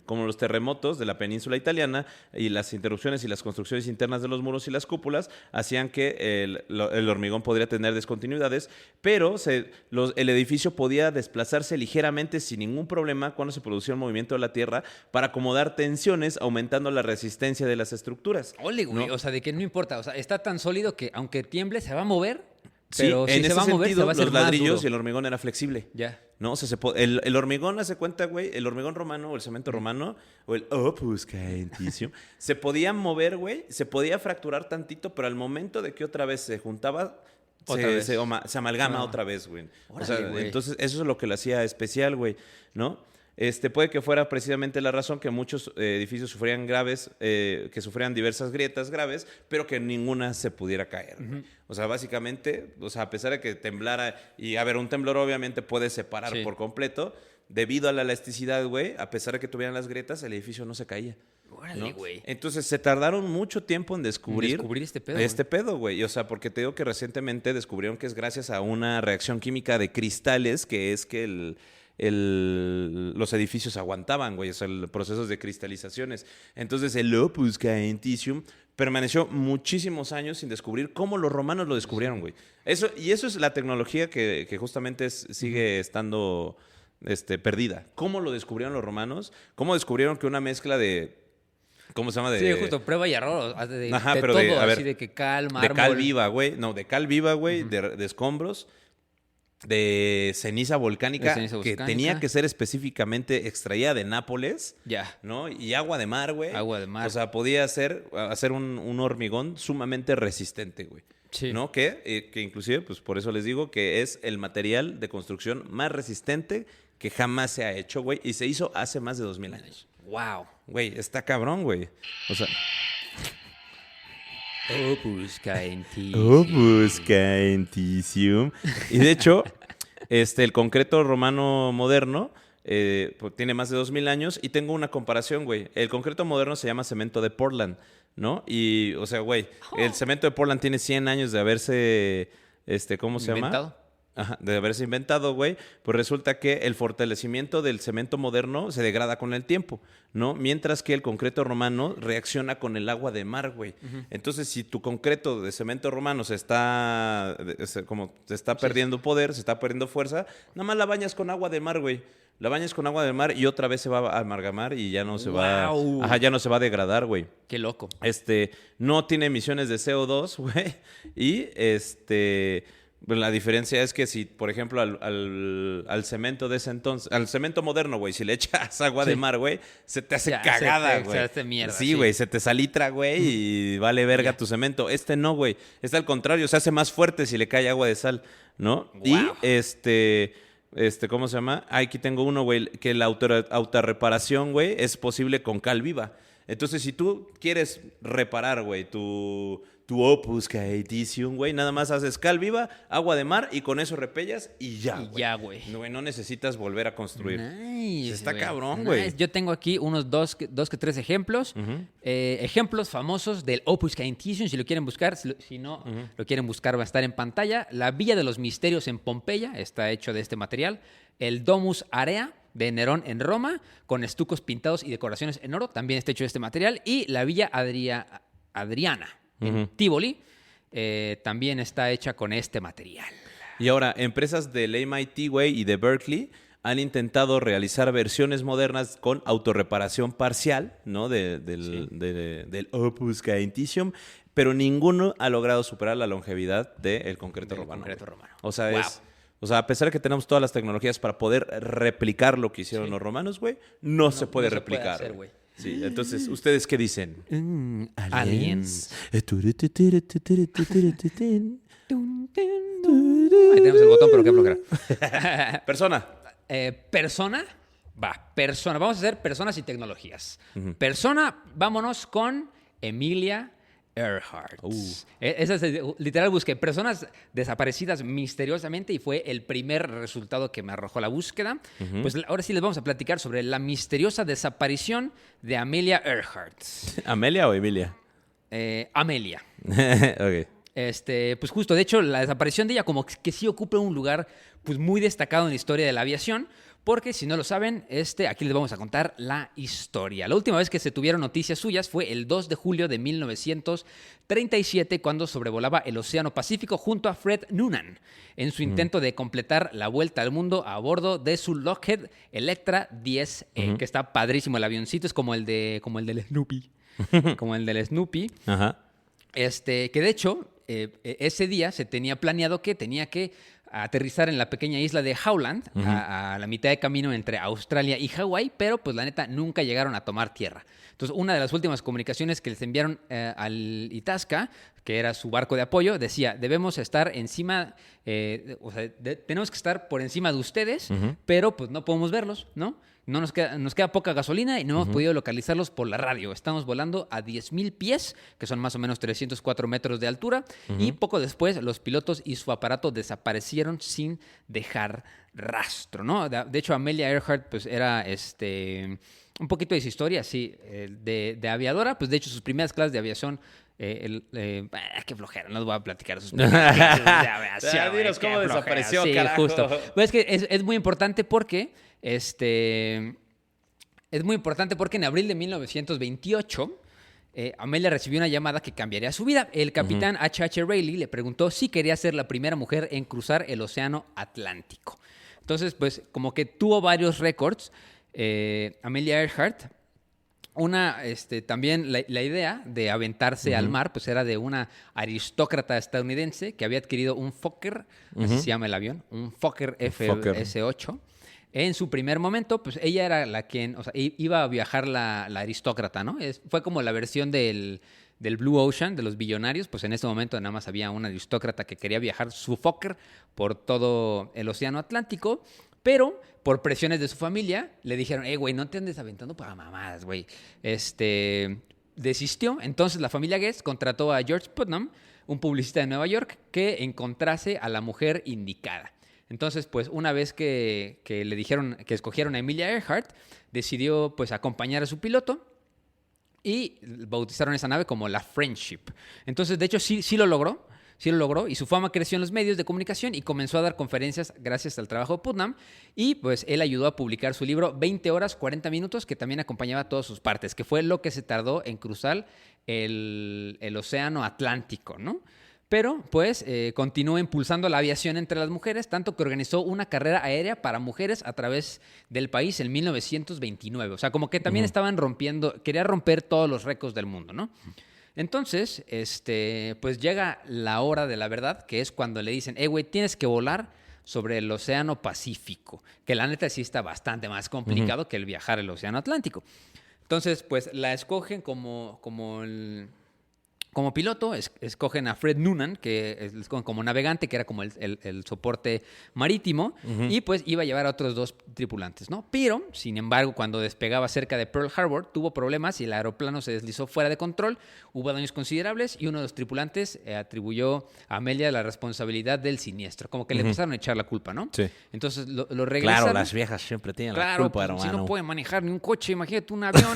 como los terremotos de la península italiana y las interrupciones y las construcciones internas de los muros y las cúpulas, hacían que el hormigón podría tener descontinuidades, pero el edificio podía desplazarse ligeramente sin ningún problema cuando se producía un movimiento de la tierra para acomodar tensiones, aumentando la resistencia de las estructuras. Ole, güey. ¿no? O sea, de que no importa. O sea, está tan sólido que aunque tiemble, se va a mover. Sí, Pero si en se ese va a mover, sentido, se va a hacer los más ladrillos y duro. el hormigón era flexible. Ya. ¿No? O sea, el hormigón, hace cuenta, güey, el hormigón romano o el cemento romano o el opus caenticio, se podía mover, güey, se podía fracturar tantito, pero al momento de que otra vez se juntaba, Otra vez. se amalgama Ah. otra vez, güey. O Órale, sea, güey. entonces eso es lo que lo hacía especial, güey, ¿no? Puede que fuera precisamente la razón que muchos edificios sufrían que sufrían diversas grietas graves, pero que ninguna se pudiera caer. Güey. O sea, básicamente, o sea, a pesar de que temblara, y a ver, un temblor obviamente puede separar Sí. por completo, debido a la elasticidad, güey, a pesar de que tuvieran las grietas, el edificio no se caía. Órale, ¿no? güey. Entonces se tardaron mucho tiempo en descubrir este pedo. pedo, güey. Y, o sea, porque te digo que recientemente descubrieron que es gracias a una reacción química de cristales, que es que los edificios aguantaban, güey, o sea, el procesos de cristalizaciones. Entonces el Opus Scienticium permaneció muchísimos años sin descubrir cómo los romanos lo descubrieron, güey. Eso es la tecnología que justamente sigue estando perdida. ¿Cómo lo descubrieron los romanos? ¿Cómo descubrieron que una mezcla de... ¿Cómo se llama? Sí, justo, prueba y error. Ajá, de pero todo, a ver, así de que cal, de mármol. cal viva, güey. No, de cal viva, güey, de escombros, de ceniza volcánica, De ceniza que volcánica. tenía que ser específicamente extraída de Nápoles, Ya. ¿no? Y agua de mar, güey. Agua de mar. O sea, podía hacer un hormigón sumamente resistente, güey. Sí. ¿No? Que inclusive, pues por eso les digo que es el material de construcción más resistente que jamás se ha hecho, güey. Y se hizo hace más de 2000 años. Wow. Güey, está cabrón, güey. O sea... Opus Scienticium. Opus Scienticium. Y de hecho, el concreto romano moderno pues, tiene más de 2000 años y tengo una comparación, güey. El concreto moderno se llama cemento de Portland, ¿no? Y, o sea, güey, el cemento de Portland tiene 100 años de haberse, ¿cómo se llama? Inventado. Ajá, de haberse inventado, güey, pues resulta que el fortalecimiento del cemento moderno se degrada con el tiempo, ¿no? Mientras que el concreto romano reacciona con el agua de mar, güey. Entonces, si tu concreto de cemento romano se está perdiendo poder, se está perdiendo fuerza, nada más la bañas con agua de mar, güey. La bañas con agua de mar y otra vez se va a amalgamar y ya no se va... Guau. Ajá, ya no se va a degradar, güey. Qué loco. No tiene emisiones de CO2, güey. Y pues la diferencia es que si, por ejemplo, al cemento de ese entonces, al cemento moderno, güey, si le echas agua de mar, güey, se te hace Ya, cagada, se te güey. hace mierda, Sí, sí. güey, se te salitra, güey, y vale verga Ya. tu cemento. No, güey. Al contrario, se hace más fuerte si le cae agua de sal, ¿no? Guau. Y ¿cómo se llama? Aquí tengo uno, güey, que la autorreparación, güey, es posible con cal viva. Entonces, si tú quieres reparar, güey, tu Opus Scienticium, güey, nada más haces cal viva, agua de mar y con eso repellas y ya, Y güey. ya, güey. No necesitas volver a construir. Nice, Está güey. cabrón, güey. Nice. Yo tengo aquí unos dos que tres ejemplos. Ejemplos famosos del Opus Scienticium, si lo quieren buscar. Si no lo quieren buscar, va a estar en pantalla. La Villa de los Misterios en Pompeya está hecho de este material. El Domus Area de Nerón en Roma, con estucos pintados y decoraciones en oro, también está hecho de este material. Y la Villa Adriana en Tivoli también está hecha con este material. Y ahora, empresas del MIT, güey, y de Berkeley han intentado realizar versiones modernas con autorreparación parcial, ¿no? Del Opus Scienticium, pero ninguno ha logrado superar la longevidad del concreto Del romano. concreto güey. romano. O sea, Wow. o sea, a pesar de que tenemos todas las tecnologías para poder replicar lo que hicieron los romanos, güey, no se puede no se puede replicar. hacer, güey. güey. Sí, entonces, ¿ustedes qué dicen? Aliens. Ahí tenemos el botón, pero qué bloquear. Persona. Persona. Persona. Vamos a hacer personas y tecnologías. Persona, vámonos con Emilia Earhart. Esa es, literal, busqué personas desaparecidas misteriosamente y fue el primer resultado que me arrojó la búsqueda. Pues ahora sí les vamos a platicar sobre la misteriosa desaparición de Amelia Earhart. ¿Amelia o Emilia? Amelia. Ok. Pues justo, de hecho, la desaparición de ella como que sí ocupa un lugar pues muy destacado en la historia de la aviación, porque si no lo saben, aquí les vamos a contar la historia. La última vez que se tuvieron noticias suyas fue el 2 de julio de 1937, cuando sobrevolaba el Océano Pacífico junto a Fred Noonan, en su intento de completar la vuelta al mundo a bordo de su Lockheed Electra 10E, que está padrísimo el avioncito, es como el del Snoopy. Como el del Snoopy. Ajá. Que de hecho, ese día se tenía planeado que tenía que aterrizar en la pequeña isla de Howland, a la mitad de camino entre Australia y Hawái, pero pues la neta nunca llegaron a tomar tierra. Entonces, una de las últimas comunicaciones que les enviaron al Itasca, que era su barco de apoyo, decía, debemos estar encima, tenemos que estar por encima de ustedes, pero pues no podemos verlos, ¿no? Nos queda poca gasolina y no hemos podido localizarlos por la radio. Estamos volando a 10,000 pies, que son más o menos 304 metros de altura, y poco después los pilotos y su aparato desaparecieron sin dejar rastro, ¿no? De hecho, Amelia Earhart pues era un poquito de su historia, sí, de aviadora. Pues de hecho, sus primeras clases de aviación qué flojera, no les voy a platicar sus películas. Dinos cómo desapareció, sí, carajo. Justo. Pues es que es muy importante porque, es muy importante porque en abril de 1928, Amelia recibió una llamada que cambiaría su vida. El capitán H.H. Reilly le preguntó si quería ser la primera mujer en cruzar el océano Atlántico. Entonces, pues, como que tuvo varios récords, Amelia Earhart. También la idea de aventarse al mar, pues era de una aristócrata estadounidense que había adquirido un Fokker, así se llama el avión, un Fokker FS-8. En su primer momento, pues ella era quien, o sea, iba a viajar la aristócrata, ¿no? Fue como la versión del Blue Ocean, de los billonarios, pues en ese momento nada más había una aristócrata que quería viajar su Fokker por todo el océano Atlántico, pero por presiones de su familia le dijeron, güey, no te andes aventando para mamadas, güey. Desistió. Entonces la familia Guest contrató a George Putnam, un publicista de Nueva York, que encontrase a la mujer indicada. Entonces, pues una vez que le dijeron que escogieron a Amelia Earhart, decidió pues acompañar a su piloto y bautizaron esa nave como la Friendship. Entonces, de hecho, sí lo logró. Sí lo logró y su fama creció en los medios de comunicación y comenzó a dar conferencias gracias al trabajo de Putnam y pues él ayudó a publicar su libro 20 horas 40 minutos que también acompañaba todas sus partes, que fue lo que se tardó en cruzar el océano Atlántico, ¿no? Pero pues continuó impulsando la aviación entre las mujeres, tanto que organizó una carrera aérea para mujeres a través del país en 1929. O sea, como que también quería romper todos los récords del mundo, ¿no? Entonces, pues llega la hora de la verdad, que es cuando le dicen, güey, tienes que volar sobre el Océano Pacífico, que la neta sí está bastante más complicado que el viajar el Océano Atlántico. Entonces, pues la escogen como piloto, escogen a Fred Noonan, que es como navegante, que era como el soporte marítimo, y pues iba a llevar a otros 2 tripulantes, ¿no? Pero, sin embargo, cuando despegaba cerca de Pearl Harbor, tuvo problemas y el aeroplano se deslizó fuera de control, hubo daños considerables y uno de los tripulantes atribuyó a Amelia la responsabilidad del siniestro, como que le empezaron a echar la culpa, ¿no? Sí. Entonces lo regresaron. Claro, las viejas siempre tienen la culpa, pues, hermano. Si no pueden manejar ni un coche, imagínate un avión.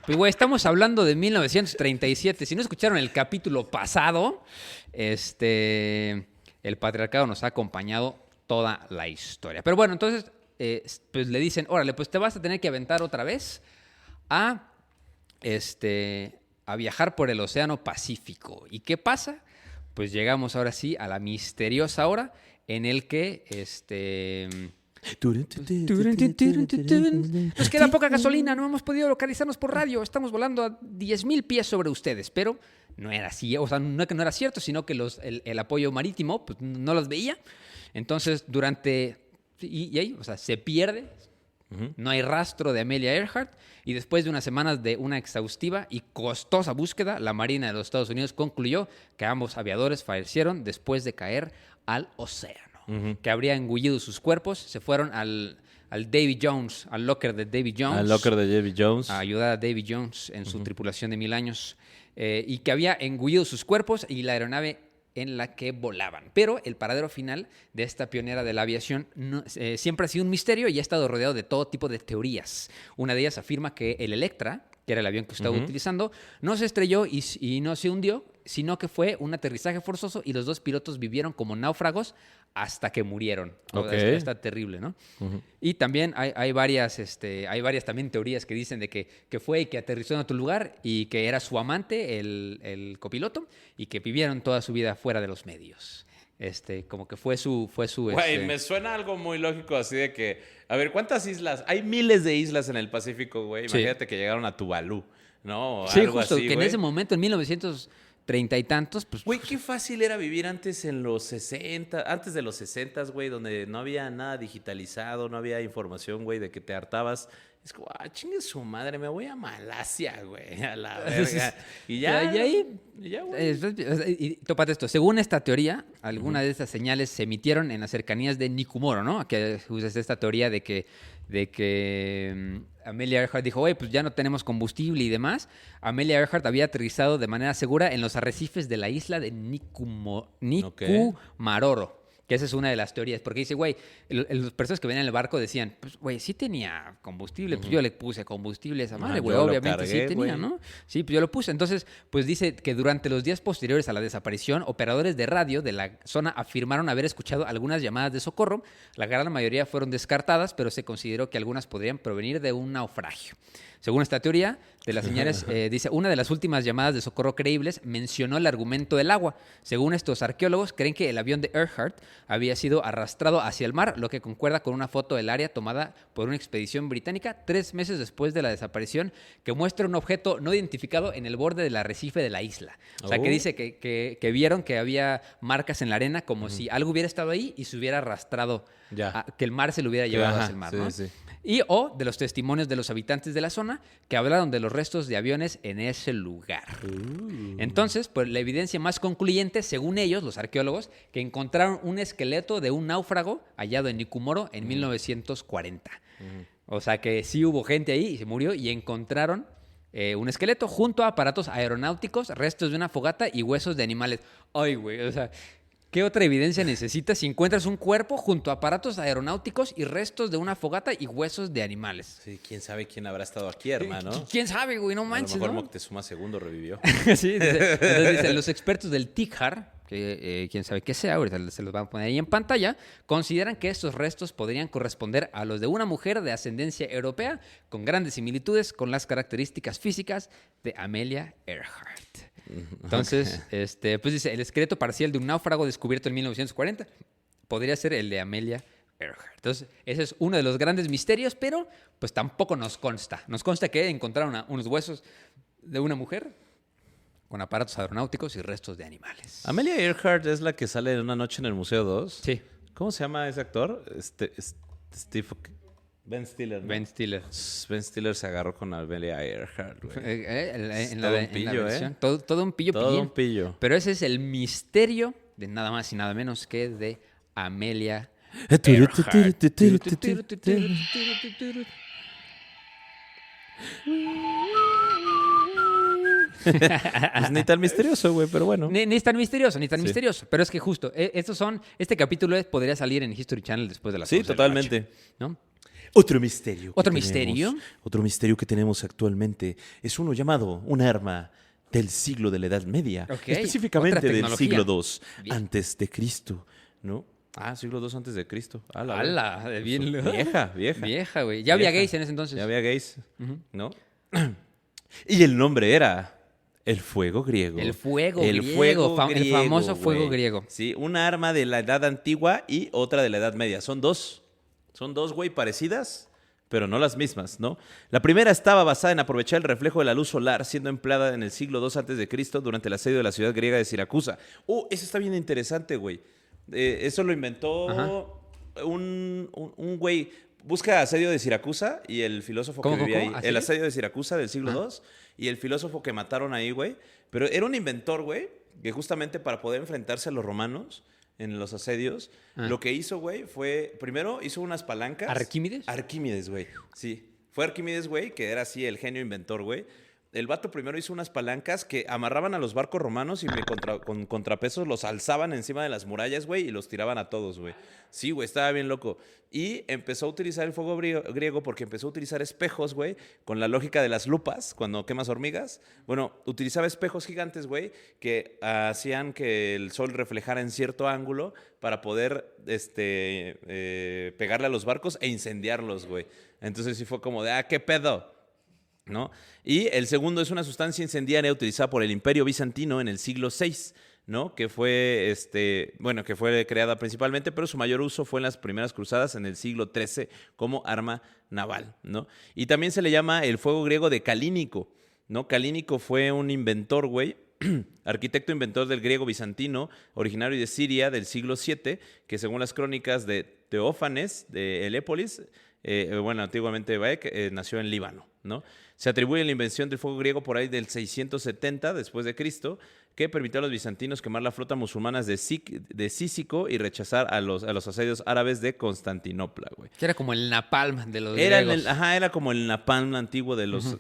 Pues, güey, estamos hablando de 1937. Si no escucharon el capítulo pasado, el patriarcado nos ha acompañado toda la historia. Pero bueno, entonces, pues le dicen, órale, pues te vas a tener que aventar otra vez a viajar por el Océano Pacífico. ¿Y qué pasa? Pues llegamos ahora sí a la misteriosa hora en el que nos queda poca gasolina, no hemos podido localizarnos por radio, estamos volando a 10,000 pies sobre ustedes, pero no era así, o sea, no es que no era cierto, sino que el apoyo marítimo pues, no los veía. Entonces, y ahí, o sea, se pierde, no hay rastro de Amelia Earhart, y después de unas semanas de una exhaustiva y costosa búsqueda, la Marina de los Estados Unidos concluyó que ambos aviadores fallecieron después de caer al océano. Que habría engullido sus cuerpos, se fueron al Davy Jones, al locker de Davy Jones. Al locker de Davy Jones. A ayudar a Davy Jones en su tripulación de 1000 años. Y que había engullido sus cuerpos y la aeronave en la que volaban. Pero el paradero final de esta pionera de la aviación siempre ha sido un misterio y ha estado rodeado de todo tipo de teorías. Una de ellas afirma que el Electra, que era el avión que estaba utilizando, no se estrelló y no se hundió, sino que fue un aterrizaje forzoso y los 2 pilotos vivieron como náufragos hasta que murieron. Okay. Está terrible, ¿no? Y también hay varias también teorías que dicen de que fue y que aterrizó en otro lugar y que era su amante, el copiloto, y que vivieron toda su vida fuera de los medios. Como que fue su Güey, me suena algo muy lógico así de que, a ver, ¿cuántas islas? Hay miles de islas en el Pacífico, güey. Imagínate que llegaron a Tuvalu, ¿no? O sí, algo justo, así, que en güey. ese momento, en 1930 y tantos, pues... Güey, qué fácil era vivir antes de los 60, güey, donde no había nada digitalizado, no había información, güey, de que te hartabas. Es como, chingue su madre, me voy a Malasia, güey, a la verga. Y ya, güey. Y tópate esto, según esta teoría, algunas de estas señales se emitieron en las cercanías de Nikumoro, ¿no? Que usas esta teoría de que Amelia Earhart dijo, güey, pues ya no tenemos combustible y demás. Amelia Earhart había aterrizado de manera segura en los arrecifes de la isla de Nikumaroro. Que esa es una de las teorías. Porque dice, güey, los personas que venían en el barco decían, pues, güey, sí tenía combustible. Pues yo le puse combustible a esa madre, güey. yo lo Obviamente cargué, sí tenía, güey. ¿no? Sí, pues yo lo puse. Entonces, pues dice que durante los días posteriores a la desaparición, operadores de radio de la zona afirmaron haber escuchado algunas llamadas de socorro. La gran mayoría fueron descartadas, pero se consideró que algunas podrían provenir de un naufragio. Según esta teoría de las señales, dice, una de las últimas llamadas de socorro creíbles mencionó el argumento del agua. Según estos arqueólogos, creen que el avión de Earhart había sido arrastrado hacia el mar, lo que concuerda con una foto del área tomada por una expedición británica 3 meses después de la desaparición, que muestra un objeto no identificado en el borde del arrecife de la isla. O sea, que dice que vieron que había marcas en la arena como si algo hubiera estado ahí y se hubiera arrastrado, Ya. que el mar se lo hubiera llevado Ajá, hacia el mar, sí, ¿no? sí. Y o de los testimonios de los habitantes de la zona que hablaron de los restos de aviones en ese lugar. Entonces, pues la evidencia más concluyente, según ellos, los arqueólogos, que encontraron un esqueleto de un náufrago hallado en Nikumoro en 1940. O sea que sí hubo gente ahí y se murió y encontraron un esqueleto junto a aparatos aeronáuticos, restos de una fogata y huesos de animales. Ay, güey, o sea, ¿qué otra evidencia necesitas si encuentras un cuerpo junto a aparatos aeronáuticos y restos de una fogata y huesos de animales? Sí, quién sabe quién habrá estado aquí, hermano. ¿Quién sabe, güey? No A lo manches, mejor ¿no? Moctezuma II revivió. Sí, entonces dice, los expertos del TICHAR, que quién sabe qué sea, ahorita se los van a poner ahí en pantalla, consideran que estos restos podrían corresponder a los de una mujer de ascendencia europea con grandes similitudes con las características físicas de Amelia Earhart. Entonces, pues dice, el esqueleto parcial de un náufrago descubierto en 1940 podría ser el de Amelia Earhart. Entonces, ese es uno de los grandes misterios, pero pues tampoco nos consta. Nos consta que encontraron unos huesos de una mujer con aparatos aeronáuticos y restos de animales. Amelia Earhart es la que sale en Una noche en el Museo 2. Sí, ¿Cómo se llama ese actor? Steve... Ben Stiller, ¿no? Ben Stiller. Ben Stiller se agarró con Amelia Earhart, güey. En Todo la, un en la pillo, versión. Todo un pillo Todo pillín. un pillo. Pero ese es el misterio de nada más y nada menos que de Amelia Pues ni tan misterioso, güey, pero bueno. Ni es tan misterioso, ni tan Sí. misterioso. Pero es que justo, este capítulo podría salir en History Channel después de las Sí, 11 de la noche, totalmente. ¿no? Otro misterio. ¿Otro misterio? Otro misterio que tenemos actualmente es uno llamado un arma del siglo de la Edad Media. Ok, Específicamente otra del tecnología. siglo II Bien. antes de Cristo, ¿no? Ah, siglo II antes de Cristo. Ala, ¡Hala! Bien. Vieja. Vieja, güey. Ya había Vieja. gays en ese entonces. Ya había gays, ¿no? Y el nombre era el fuego griego. El fuego griego, el famoso fuego güey. griego. Sí, una arma de la Edad Antigua y otra de la Edad Media. Son dos, güey, parecidas, pero no las mismas, ¿no? La primera estaba basada en aprovechar el reflejo de la luz solar, siendo empleada en el siglo II a.C. durante el asedio de la ciudad griega de Siracusa. Eso está bien interesante, güey. Eso lo inventó un güey. Busca asedio de Siracusa y el filósofo que vivía ahí. ¿Asedio? El asedio de Siracusa del siglo II y el filósofo que mataron ahí, güey. Pero era un inventor, güey, que justamente para poder enfrentarse a los romanos en los asedios, lo que hizo, güey, fue... Primero hizo unas palancas. ¿Arquímedes? Arquímedes, güey. Sí. Fue Arquímedes, güey, que era así el genio inventor, güey. El vato primero hizo unas palancas que amarraban a los barcos romanos y con contrapesos los alzaban encima de las murallas, güey, y los tiraban a todos, güey. Sí, güey, estaba bien loco. Y empezó a utilizar el fuego griego porque empezó a utilizar espejos, güey, con la lógica de las lupas, cuando quemas hormigas. Bueno, utilizaba espejos gigantes, güey, que hacían que el sol reflejara en cierto ángulo para poder pegarle a los barcos e incendiarlos, güey. Entonces sí fue como de, ¿qué pedo? ¿No? Y el segundo es una sustancia incendiaria utilizada por el Imperio Bizantino en el siglo VI, ¿no? Que fue, que fue creada principalmente, pero su mayor uso fue en las primeras cruzadas en el siglo XIII como arma naval, ¿no? Y también se le llama el fuego griego de Calínico, ¿no? Calínico fue un inventor, güey, arquitecto inventor del griego bizantino, originario de Siria del siglo VII, que según las crónicas de Teófanes de Helépolis, antiguamente Baek, nació en Líbano, ¿no? Se atribuye la invención del fuego griego por ahí del 670 después de Cristo, que permitió a los bizantinos quemar la flota musulmana de Cícico y rechazar a los asedios árabes de Constantinopla, güey. Que era como el napalm de los Era, griegos. era como el napalm antiguo de los,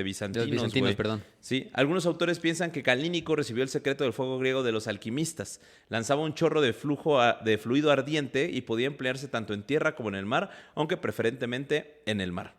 bizantinos, güey. Perdón. Sí, algunos autores piensan que Calínico recibió el secreto del fuego griego de los alquimistas. Lanzaba un chorro de fluido ardiente y podía emplearse tanto en tierra como en el mar, aunque preferentemente en el mar.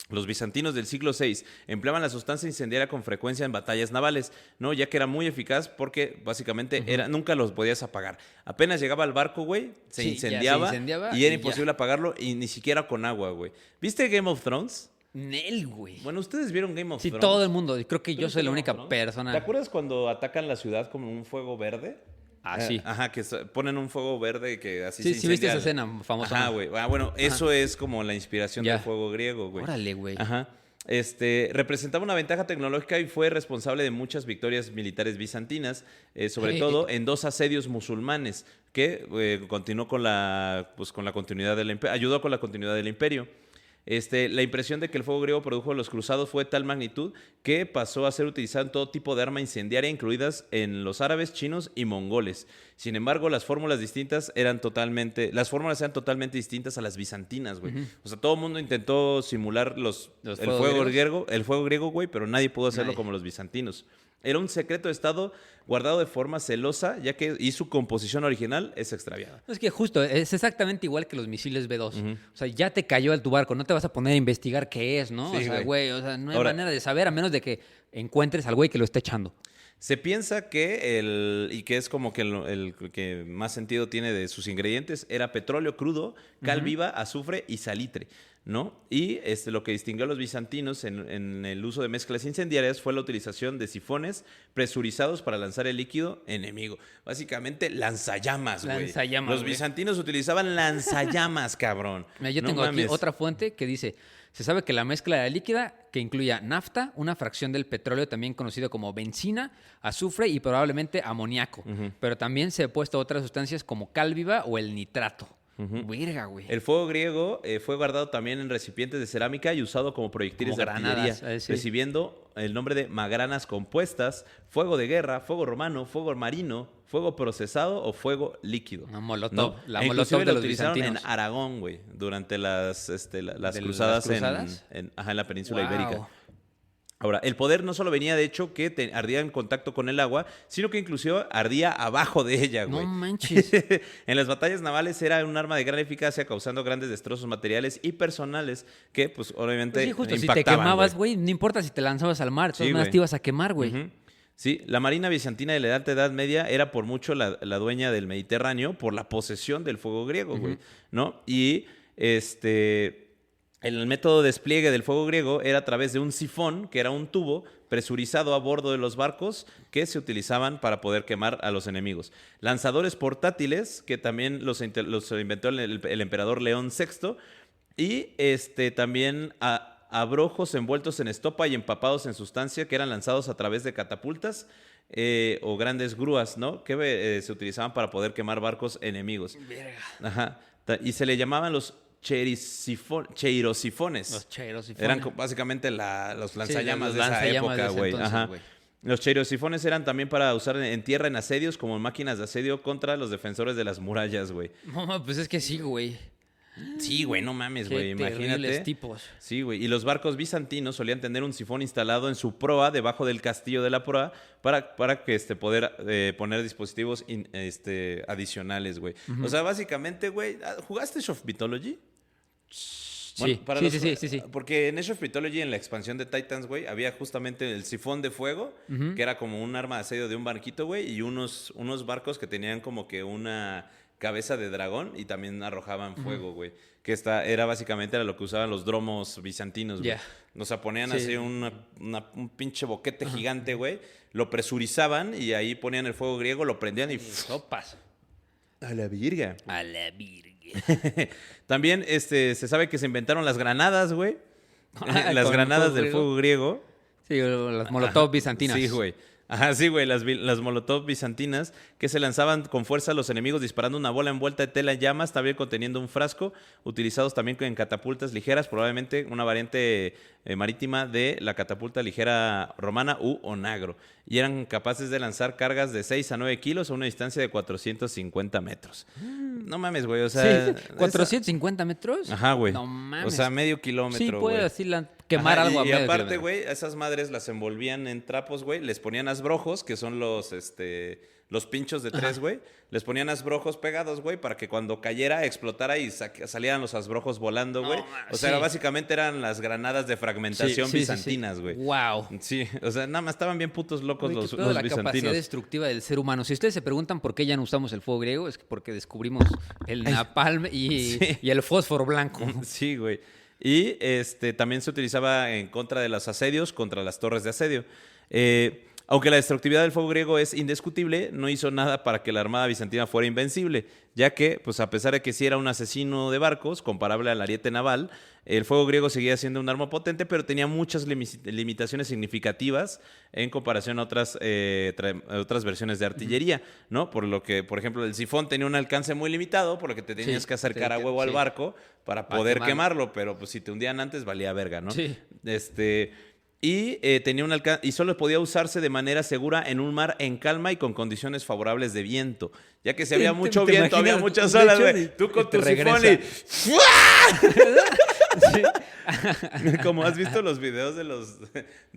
Los bizantinos del siglo VI empleaban la sustancia incendiaria con frecuencia en batallas navales, ¿no? Ya que era muy eficaz porque básicamente nunca los podías apagar. Apenas llegaba al barco, güey, se incendiaba y era imposible apagarlo y ni siquiera con agua, güey. ¿Viste Game of Thrones? Nel, güey. Bueno, ¿ustedes vieron Game of Sí, Thrones? todo el mundo. Creo que yo soy la Game of única Thrones? persona. ¿Te acuerdas cuando atacan la ciudad con un fuego verde? Ah, sí. Ajá, que ponen un fuego verde que así Sí, se sí viste incendia. esa escena famosa. Ajá, güey. Bueno, eso es como la inspiración Ya. del fuego griego, güey. Órale, güey. Ajá. Representaba una ventaja tecnológica y fue responsable de muchas victorias militares bizantinas, sobre todo en 2 asedios musulmanes, que continuó con la continuidad del imperio, ayudó con la continuidad del imperio. La impresión de que el fuego griego produjo en los cruzados fue de tal magnitud que pasó a ser utilizado en todo tipo de arma incendiaria, incluidas en los árabes, chinos y mongoles. Sin embargo, las fórmulas eran totalmente distintas a las bizantinas, güey. O sea, todo el mundo intentó simular el fuego griego, güey, pero nadie pudo hacerlo como los bizantinos. Era un secreto de Estado guardado de forma celosa, y su composición original es extraviada. Es que justo, es exactamente igual que los misiles B-2. O sea, ya te cayó a tu barco, no te vas a poner a investigar qué es, ¿no? Sí, o sea, güey, no hay Ahora, manera de saber a menos de que encuentres al güey que lo esté echando. Se piensa que que es como que el que más sentido tiene de sus ingredientes, era petróleo crudo, cal viva, azufre y salitre, ¿no? Y lo que distinguió a los bizantinos en el uso de mezclas incendiarias fue la utilización de sifones presurizados para lanzar el líquido enemigo. Básicamente, lanzallamas, güey. Los güey. bizantinos utilizaban lanzallamas, cabrón. Mira, yo No tengo aquí mames. otra fuente que dice, se sabe que la mezcla era líquida que incluía nafta, una fracción del petróleo también conocido como benzina, azufre y probablemente amoníaco. Pero también se ha puesto otras sustancias como cal viva o el nitrato. Verga, güey. El fuego griego fue guardado también en recipientes de cerámica y usado como proyectiles Como de artillería, granadas, sí. recibiendo el nombre de magranas compuestas, fuego de guerra, fuego romano, fuego marino, fuego procesado o fuego líquido. Una molotov, la E molotov inclusive de lo los utilizaron bizantinos. en Aragón, güey, durante las ¿De cruzadas, las cruzadas? en la península Wow. ibérica. Ahora, el poder no solo venía de hecho que ardía en contacto con el agua, sino que inclusive ardía abajo de ella, güey. No manches. En las batallas navales era un arma de gran eficacia, causando grandes destrozos materiales y personales que, pues, obviamente, Pues sí, justo, si te impactaban, quemabas, güey, no importa si te lanzabas al mar, de todas Sí, maneras güey. te ibas a quemar, güey. Ujú. Sí, la Marina bizantina de la Alta Edad Media era por mucho la dueña del Mediterráneo por la posesión del fuego griego, güey, ¿no? Y el método de despliegue del fuego griego era a través de un sifón, que era un tubo presurizado a bordo de los barcos que se utilizaban para poder quemar a los enemigos. Lanzadores portátiles, que también los inventó el emperador León VI, y también abrojos envueltos en estopa y empapados en sustancia que eran lanzados a través de catapultas o grandes grúas, ¿no? Que se utilizaban para poder quemar barcos enemigos. Ajá. Y se le llamaban los cheirosifones. Los cheirosifones. Eran básicamente los lanzallamas los de esa lanzallamas de época, ese güey. entonces, Ajá. güey. Los cheirosifones eran también para usar en tierra en asedios como máquinas de asedio contra los defensores de las murallas, güey. No, pues es que sí, güey. Sí, güey, no mames, Qué güey, terribles imagínate. tipos. Sí, güey. Y los barcos bizantinos solían tener un sifón instalado en su proa, debajo del castillo de la proa, para que poder poner dispositivos adicionales, güey. O sea, básicamente, güey, ¿jugaste Age of Mythology? Sí, sí. Porque en Age of Mythology, en la expansión de Titans, güey, había justamente el sifón de fuego, que era como un arma de asedio de un barquito, güey, y unos barcos que tenían como que una cabeza de dragón y también arrojaban fuego, güey. Que era básicamente lo que usaban los dromos bizantinos, güey. Ya. O sea, ponían Sí. así un pinche boquete gigante, güey, lo presurizaban y ahí ponían el fuego griego, lo prendían y... Sopas. A la virga. A la virgen. También se sabe que se inventaron las granadas, güey. Las Con granadas fuego del griego. fuego griego. Sí, las molotov bizantinas. Sí, güey. Ajá, sí, güey, las molotov bizantinas que se lanzaban con fuerza a los enemigos disparando una bola envuelta de tela en llamas, también conteniendo un frasco, utilizados también en catapultas ligeras, probablemente una variante marítima de la catapulta ligera romana u onagro. Y eran capaces de lanzar cargas de 6 a 9 kilos a una distancia de 450 metros. No mames, güey, o sea... Sí, 450 metros. Ajá, güey. No mames. O sea, medio kilómetro, Sí, güey. puede así quemar Ajá, algo a y medio aparte, kilómetro. güey, a esas madres las envolvían en trapos, güey. Les ponían asbrojos, que son los pinchos de 3, güey. Les ponían asbrojos pegados, güey, para que cuando cayera explotara y salieran los asbrojos volando, güey. O sea, sí. básicamente eran las granadas de fragmentación bizantinas, güey. Wow. Sí, o sea, nada más estaban bien putos locos Güey, los qué pedo la capacidad bizantinos. destructiva del ser humano. Si ustedes se preguntan por qué ya no usamos el fuego griego, es porque descubrimos el napalm y, Sí. y el fósforo blanco. Sí, güey. Y también se utilizaba en contra de los asedios, contra las torres de asedio. Aunque la destructividad del fuego griego es indiscutible, no hizo nada para que la armada bizantina fuera invencible, ya que, pues a pesar de que sí era un asesino de barcos, comparable al ariete naval, el fuego griego seguía siendo un arma potente, pero tenía muchas limitaciones significativas en comparación a otras versiones de artillería, ¿no? Por lo que, por ejemplo, el sifón tenía un alcance muy limitado, por lo que te tenías Sí, que acercar a huevo sí. al barco para Para poder quemarlo. quemarlo, pero pues si te hundían antes valía verga, ¿no? Sí. Y tenía un y solo podía usarse de manera segura en un mar en calma y con condiciones favorables de viento. Ya que si había mucho ¿te viento, había imaginas? muchas De olas, hecho, güey. Tú con te tu sifón regresa. y... Como has visto los videos de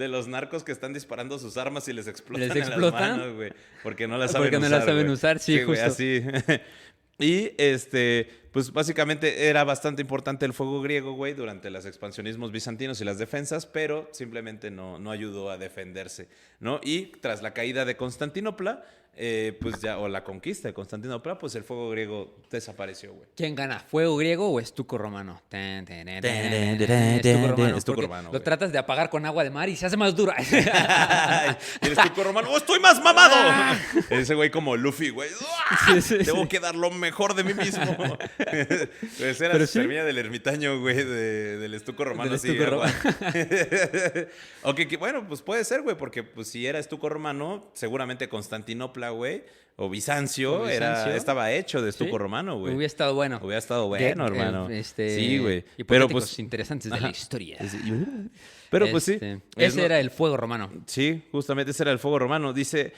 los narcos que están disparando sus armas y les explotan ¿Les en las explotan? manos, güey. Porque no las saben Porque usar, no la saben güey. usar, sí, güey, justo. así. Y pues básicamente era bastante importante el fuego griego, güey, durante los expansionismos bizantinos y las defensas, pero simplemente no ayudó a defenderse, ¿no? Y tras la caída de Constantinopla, pues ya, o la conquista de Constantinopla, pues el fuego griego desapareció, güey. ¿Quién gana? ¿Fuego griego o estuco romano? Estuco Porque romano, lo güey. tratas de apagar con agua de mar y se hace más duro. Y el estuco romano, ¡oh, estoy más mamado! Ese güey como Luffy, güey. ¡Ah! Sí. Tengo que dar lo mejor de mí mismo. Pues era Pero su sí. semilla del ermitaño, güey, del estuco romano. Del Así, estuco agua. romano. Aunque, bueno, pues puede ser, güey, porque pues, si era estuco romano, seguramente Constantinopla, güey, o Bizancio, estaba hecho de estuco Sí. romano, güey. Hubiera estado bueno. Hubiera estado bueno, hermano. Sí, güey. Pero Hipotéticos pues... interesantes de Ajá. la historia. Pero pues sí. Ese era el fuego romano. Sí, justamente ese era el fuego romano. Dice,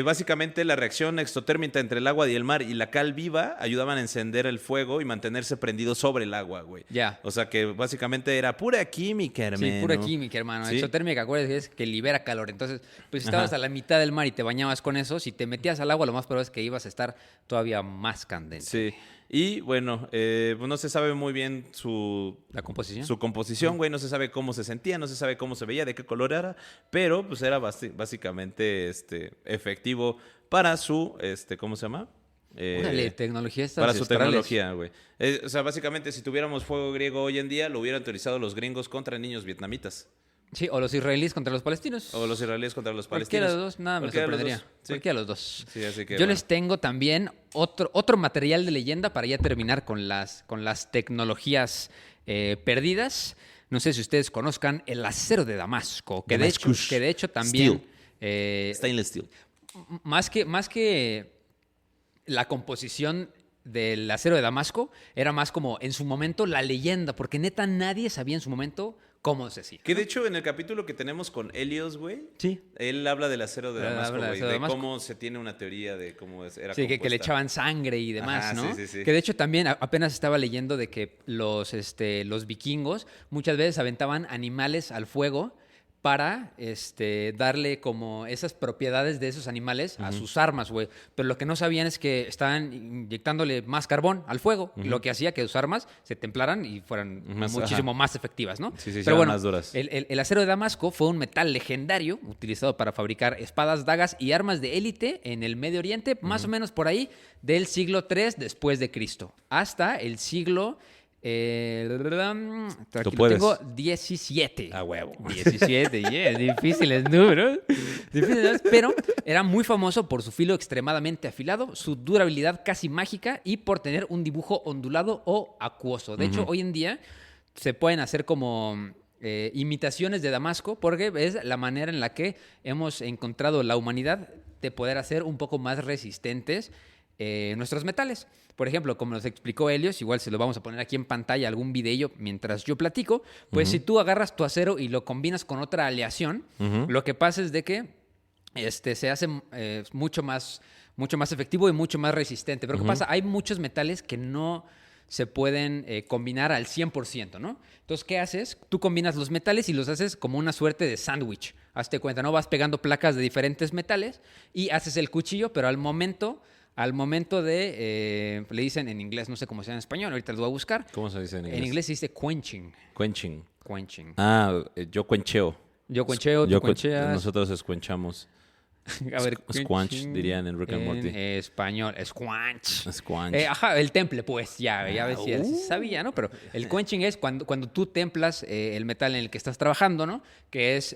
básicamente la reacción exotérmica entre el agua y el mar y la cal viva ayudaban a encender el fuego y mantenerse prendido sobre el agua, güey. Ya. O sea que básicamente era pura química, hermano. Sí, pura química, hermano. Sí. Exotérmica, acuérdate que es que libera calor. Entonces, pues si estabas a la mitad del mar y te bañabas con eso, si te metías al agua, lo más probable es que ibas a estar todavía más candente. Sí. Y bueno, pues no se sabe muy bien ¿La composición? su composición, güey. No se sabe cómo se sentía, no se sabe cómo se veía, de qué color era. Pero pues era básicamente efectivo para su, ¿cómo se llama? Órale, tecnología estas Para su ancestrales. tecnología, güey. O sea, básicamente, si tuviéramos fuego griego hoy en día, lo hubieran utilizado los gringos contra niños vietnamitas. Sí, o los israelíes contra los palestinos. O los israelíes contra los Cualquiera palestinos. de los dos, nada me Cualquiera de los sorprendería. dos, sí. Cualquiera de los dos. Sí, así que, Yo bueno. les tengo también otro material de leyenda para ya terminar con las tecnologías perdidas. No sé si ustedes conozcan el acero de Damasco, que Damascus. de hecho también Stainless steel. más que la composición del acero de Damasco era más como en su momento la leyenda, porque neta nadie sabía en su momento cómo se hacía. Que de hecho, en el capítulo que tenemos con Helios, güey, Sí. él habla del acero de Habla Damasco, del güey. acero de De Damasco. cómo se tiene una teoría de cómo era Sí, que le compuesta. echaban sangre y demás, Ajá, ¿no? sí, sí, sí. Que de hecho también apenas estaba leyendo de que los vikingos muchas veces aventaban animales al fuego para darle como esas propiedades de esos animales a sus armas, güey. Pero lo que no sabían es que estaban inyectándole más carbón al fuego, lo que hacía que sus armas se templaran y fueran muchísimo más efectivas, ¿no? Sí, Pero eran bueno, más duras. el acero de Damasco fue un metal legendario utilizado para fabricar espadas, dagas y armas de élite en el Medio Oriente, más o menos por ahí del siglo III después de Cristo, hasta el siglo... aquí lo puedes. tengo 17. A huevo. 17, difíciles números. Difíciles números, pero era muy famoso por su filo extremadamente afilado, su durabilidad casi mágica y por tener un dibujo ondulado o acuoso. De hecho, hoy en día se pueden hacer como imitaciones de Damasco, porque es la manera en la que hemos encontrado la humanidad de poder hacer un poco más resistentes nuestros metales. Por ejemplo, como nos explicó Helios, igual se lo vamos a poner aquí en pantalla, algún video mientras yo platico, pues si tú agarras tu acero y lo combinas con otra aleación, lo que pasa es de que se hace mucho más efectivo y mucho más resistente. Pero ¿qué pasa? Hay muchos metales que no se pueden combinar al 100%, ¿no? Entonces, ¿qué haces? Tú combinas los metales y los haces como una suerte de sándwich. Hazte cuenta, ¿no? Vas pegando placas de diferentes metales y haces el cuchillo, pero al momento de, le dicen en inglés, no sé cómo se llama en español, ahorita lo voy a buscar. ¿Cómo se dice en inglés? En inglés se dice quenching. Quenching. Quenching. Yo cuencheo. Yo cuencheo, tú cuencheas. Nosotros escuenchamos. A ver, Squanch, quenching dirían en Rick and Morty. En español, squanch. Squanch. Ajá, el temple, pues, ya ves si sabía, ¿no? Pero el quenching es cuando tú templas el metal en el que estás trabajando, ¿no? Que es,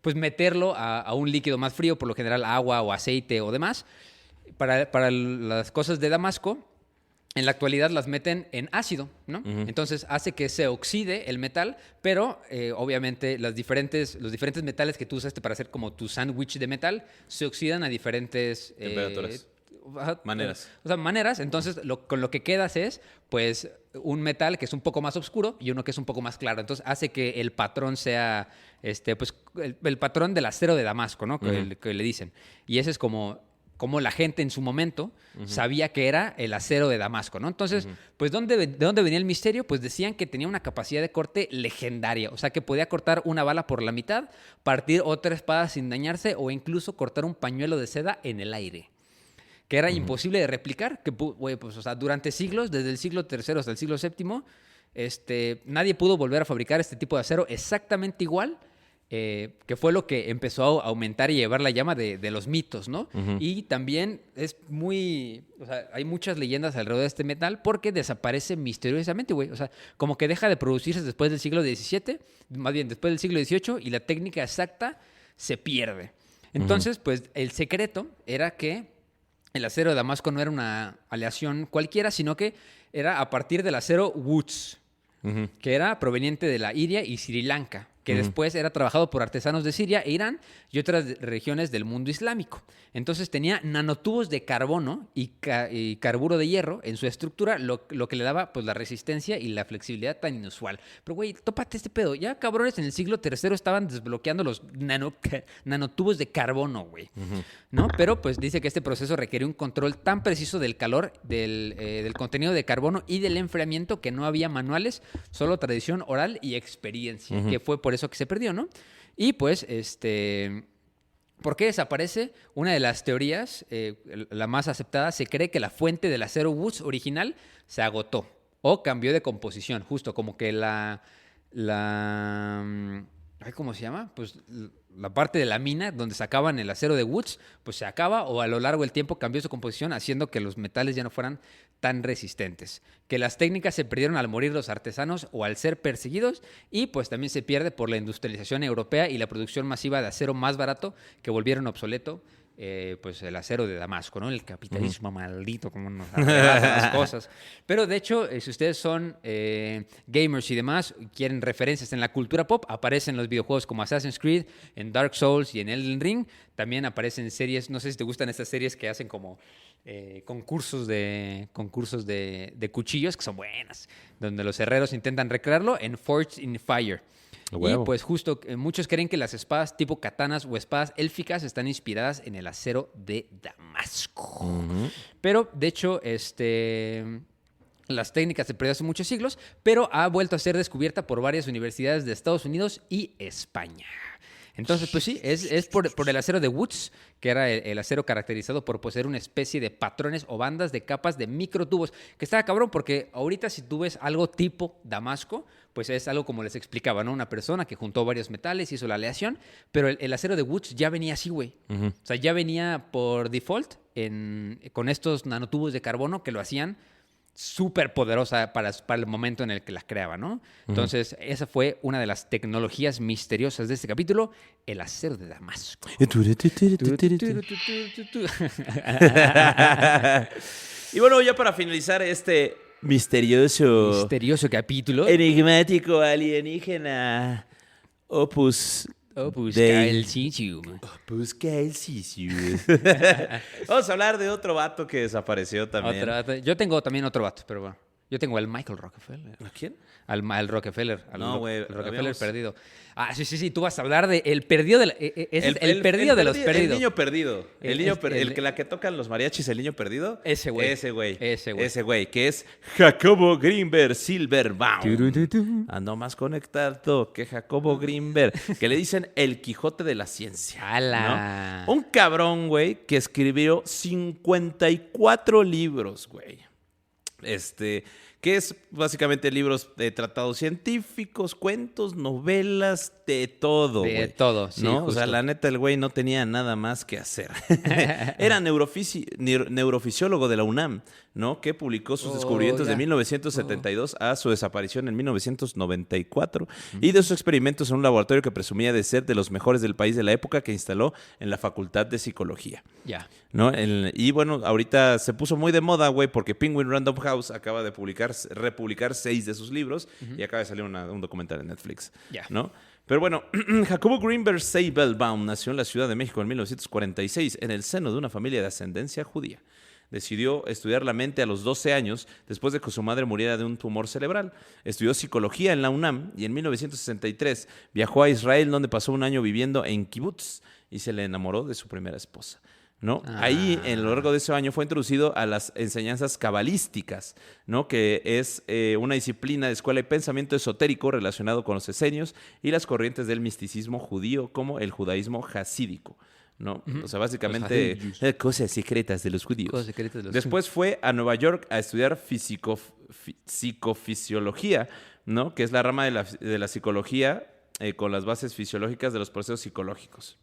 pues, meterlo a un líquido más frío, por lo general agua o aceite o demás. Para las cosas de Damasco, en la actualidad las meten en ácido, ¿no? Entonces hace que se oxide el metal, pero obviamente los diferentes metales que tú usaste para hacer como tu sándwich de metal se oxidan a diferentes temperaturas. Maneras. Entonces, con lo que quedas es, pues, un metal que es un poco más oscuro y uno que es un poco más claro. Entonces, hace que el patrón sea, pues, el patrón del acero de Damasco, ¿no? Que le dicen. Y ese es como la gente en su momento sabía que era el acero de Damasco, ¿no? Entonces, pues, ¿de dónde venía el misterio? Pues decían que tenía una capacidad de corte legendaria, o sea, que podía cortar una bala por la mitad, partir otra espada sin dañarse o incluso cortar un pañuelo de seda en el aire, que era imposible de replicar, que, pues, o sea, durante siglos, desde el siglo III hasta el siglo VII, nadie pudo volver a fabricar este tipo de acero exactamente igual, que fue lo que empezó a aumentar y llevar la llama de los mitos, ¿no? Y también es o sea, hay muchas leyendas alrededor de este metal porque desaparece misteriosamente, güey. O sea, como que deja de producirse después del siglo XVII, más bien después del siglo XVIII, y la técnica exacta se pierde. Entonces, pues, el secreto era que el acero de Damasco no era una aleación cualquiera, sino que era a partir del acero Woods, que era proveniente de la India y Sri Lanka, que después era trabajado por artesanos de Siria e Irán y otras regiones del mundo islámico. Entonces tenía nanotubos de carbono y carburo de hierro en su estructura, lo que le daba, pues, la resistencia y la flexibilidad tan inusual. Pero, güey, tópate este pedo. Ya, cabrones, en el siglo III estaban desbloqueando los nanotubos de carbono, güey. ¿No? Pero, pues, dice que este proceso requería un control tan preciso del calor, del contenido de carbono y del enfriamiento que no había manuales, solo tradición oral y experiencia, que fue por eso que se perdió, ¿no? Y, pues, ¿por qué desaparece? Una de las teorías, la más aceptada, se cree que la fuente del acero Woods original se agotó o cambió de composición, justo como que ¿cómo se llama? Pues la parte de la mina donde sacaban el acero de Woods, pues se acaba o a lo largo del tiempo cambió su composición, haciendo que los metales ya no fueran tan resistentes. Que las técnicas se perdieron al morir los artesanos o al ser perseguidos, y pues también se pierde por la industrialización europea y la producción masiva de acero más barato, que volvieron obsoleto pues el acero de Damasco, ¿no? El capitalismo maldito, como nos arrebata las cosas. Pero de hecho, si ustedes son gamers y demás, quieren referencias en la cultura pop, aparecen los videojuegos como Assassin's Creed, en Dark Souls y en Elden Ring. También aparecen series, no sé si te gustan estas series que hacen como concursos de cuchillos, que son buenas, donde los herreros intentan recrearlo en Forged in Fire. Y pues justo muchos creen que las espadas tipo katanas o espadas élficas están inspiradas en el acero de Damasco. Pero de hecho, las técnicas se perdió hace muchos siglos, pero ha vuelto a ser descubierta por varias universidades de Estados Unidos y España. Entonces, pues sí, es por el acero de Woods, que era el acero caracterizado por poseer una especie de patrones o bandas de capas de microtubos, que estaba cabrón, porque ahorita si tú ves algo tipo Damasco, pues es algo como les explicaba, ¿no? Una persona que juntó varios metales, hizo la aleación, pero el acero de Woods ya venía así, güey. O sea, ya venía por default con estos nanotubos de carbono que lo hacían súper poderosa para el momento en el que la creaba, ¿no? Entonces, esa fue una de las tecnologías misteriosas de este capítulo, el acero de Damasco. Y bueno, ya para finalizar este misterioso, Misterioso capítulo. enigmático alienígena Opus Opus Dei. Caelcicium. Opus Caelcicium. Vamos a hablar de otro vato que desapareció también. Yo tengo también otro vato, pero bueno. Yo tengo al Michael Rockefeller. ¿A quién? Al Rockefeller. No, güey, El Rockefeller habíamos- perdido. Ah, sí. Tú vas a hablar de el perdido de el perdido de los El perdidos. niño perdido. El niño el- que la que tocan los mariachis, el niño perdido. Ese güey. Ese güey. Ese güey. Ese güey, que es Jacobo Grinberg Silverbaum. Turututu. Ando más conectado que Jacobo Grinberg, que le dicen el Quijote de la ciencia. ¡Hala! ¿No? Un cabrón, güey, que escribió 54 libros, güey. Que es básicamente libros de tratados científicos, cuentos, novelas, de todo, De güey. todo, sí, ¿no? O justo. sea, la neta, el güey no tenía nada más que hacer. Era neurofisiólogo de la UNAM, ¿no? Que publicó sus descubrimientos de ya. 1972 a su desaparición en 1994 y de sus experimentos en un laboratorio que presumía de ser de los mejores del país de la época que instaló en la Facultad de Psicología. Ya. ¿No? Y bueno, ahorita se puso muy de moda, güey, porque Penguin Random House acaba de republicar 6 de sus libros y acaba de salir un documental en Netflix, Ya. ¿no? Pero bueno, Jacobo Grinberg Seibelbaum nació en la Ciudad de México en 1946 en el seno de una familia de ascendencia judía. Decidió estudiar la mente a los 12 años después de que su madre muriera de un tumor cerebral. Estudió psicología en la UNAM y en 1963 viajó a Israel, donde pasó un año viviendo en kibutz y se le enamoró de su primera esposa, ¿no? Ahí, en lo largo de ese año, fue introducido a las enseñanzas cabalísticas, ¿no? Que es una disciplina de escuela y pensamiento esotérico relacionado con los esenios y las corrientes del misticismo judío, como el judaísmo hasídico, ¿no? O sea, básicamente, Los cosas secretas de los judíos. Cosas secretas de los- Después fue a Nueva York a estudiar psicofisiología, ¿no? Que es la rama de la psicología con las bases fisiológicas de los procesos psicológicos.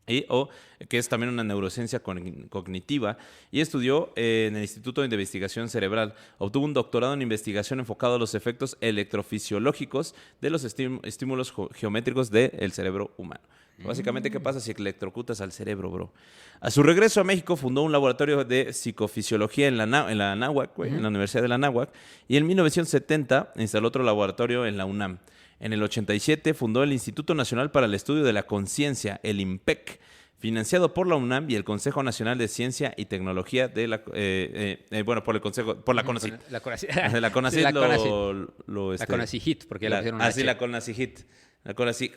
Que es también una neurociencia cognitiva, y estudió en el Instituto de Investigación Cerebral. Obtuvo un doctorado en investigación enfocado a los efectos electrofisiológicos de los estímulos geométricos del cerebro humano. Básicamente, ¿qué pasa si electrocutas al cerebro, bro? A su regreso a México, fundó un laboratorio de psicofisiología en la Anáhuac, güey, en la Universidad de la Anáhuac, y en 1970 instaló otro laboratorio en la UNAM. En el 87 fundó el Instituto Nacional para el Estudio de la Conciencia, el IMPEC, financiado por la UNAM y el Consejo Nacional de Ciencia y Tecnología de la por la CONACYT. La CONACYT. La CONACYT Sí, la CONACYT. La La CONACYT, porque ya le pusieron Ah, una sí, H. la CONACYT. La CONACYT.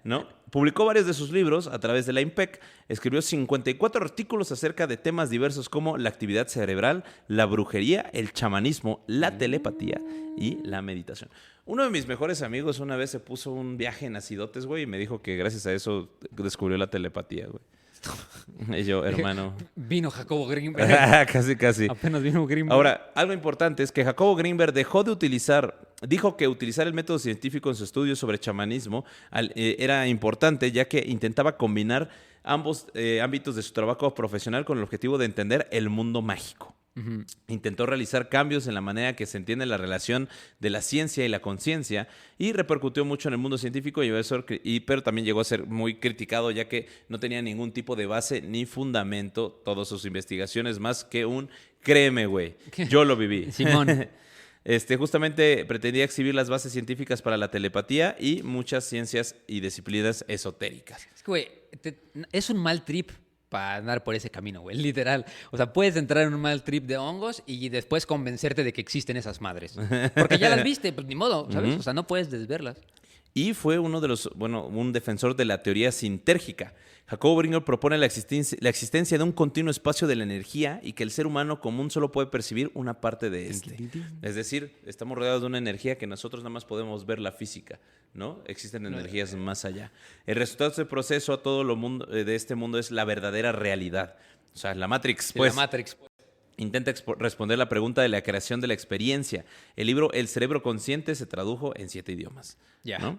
¿No? Publicó varios de sus libros a través de la IMPEC. Escribió 54 artículos acerca de temas diversos como la actividad cerebral, la brujería, el chamanismo, la telepatía y la meditación. Uno de mis mejores amigos una vez se puso un viaje en acidotes, güey, y me dijo que gracias a eso descubrió la telepatía, güey. Y yo, hermano. Vino Jacobo Grinberg. Casi. Apenas vino Grinberg. Ahora, algo importante es que Jacobo Grinberg dijo que utilizar el método científico en su estudio sobre chamanismo era importante, ya que intentaba combinar ambos ámbitos de su trabajo profesional con el objetivo de entender el mundo mágico. Intentó realizar cambios en la manera que se entiende la relación de la ciencia y la conciencia, y repercutió mucho en el mundo científico, pero también llegó a ser muy criticado, ya que no tenía ningún tipo de base ni fundamento todas sus investigaciones, más que créeme, güey, yo lo viví. Simón. Justamente pretendía exhibir las bases científicas para la telepatía y muchas ciencias y disciplinas esotéricas. Es que, güey, es un mal trip para andar por ese camino, güey, literal. O sea, puedes entrar en un mal trip de hongos y después convencerte de que existen esas madres. Porque ya las viste, pues ni modo, ¿sabes? O sea, no puedes desverlas. Y fue un defensor de la teoría sintérgica. Jacobo Grinberg propone la existencia de un continuo espacio de la energía y que el ser humano común solo puede percibir una parte de este. Es decir, estamos rodeados de una energía que nosotros nada más podemos ver la física, ¿no? Existen energías más allá. El resultado de este proceso a todo de este mundo es la verdadera realidad. O sea, la Matrix, Sí, pues. la Matrix. Intenta responder la pregunta de la creación de la experiencia. El libro El cerebro consciente se tradujo en 7 idiomas. Ya. ¿No?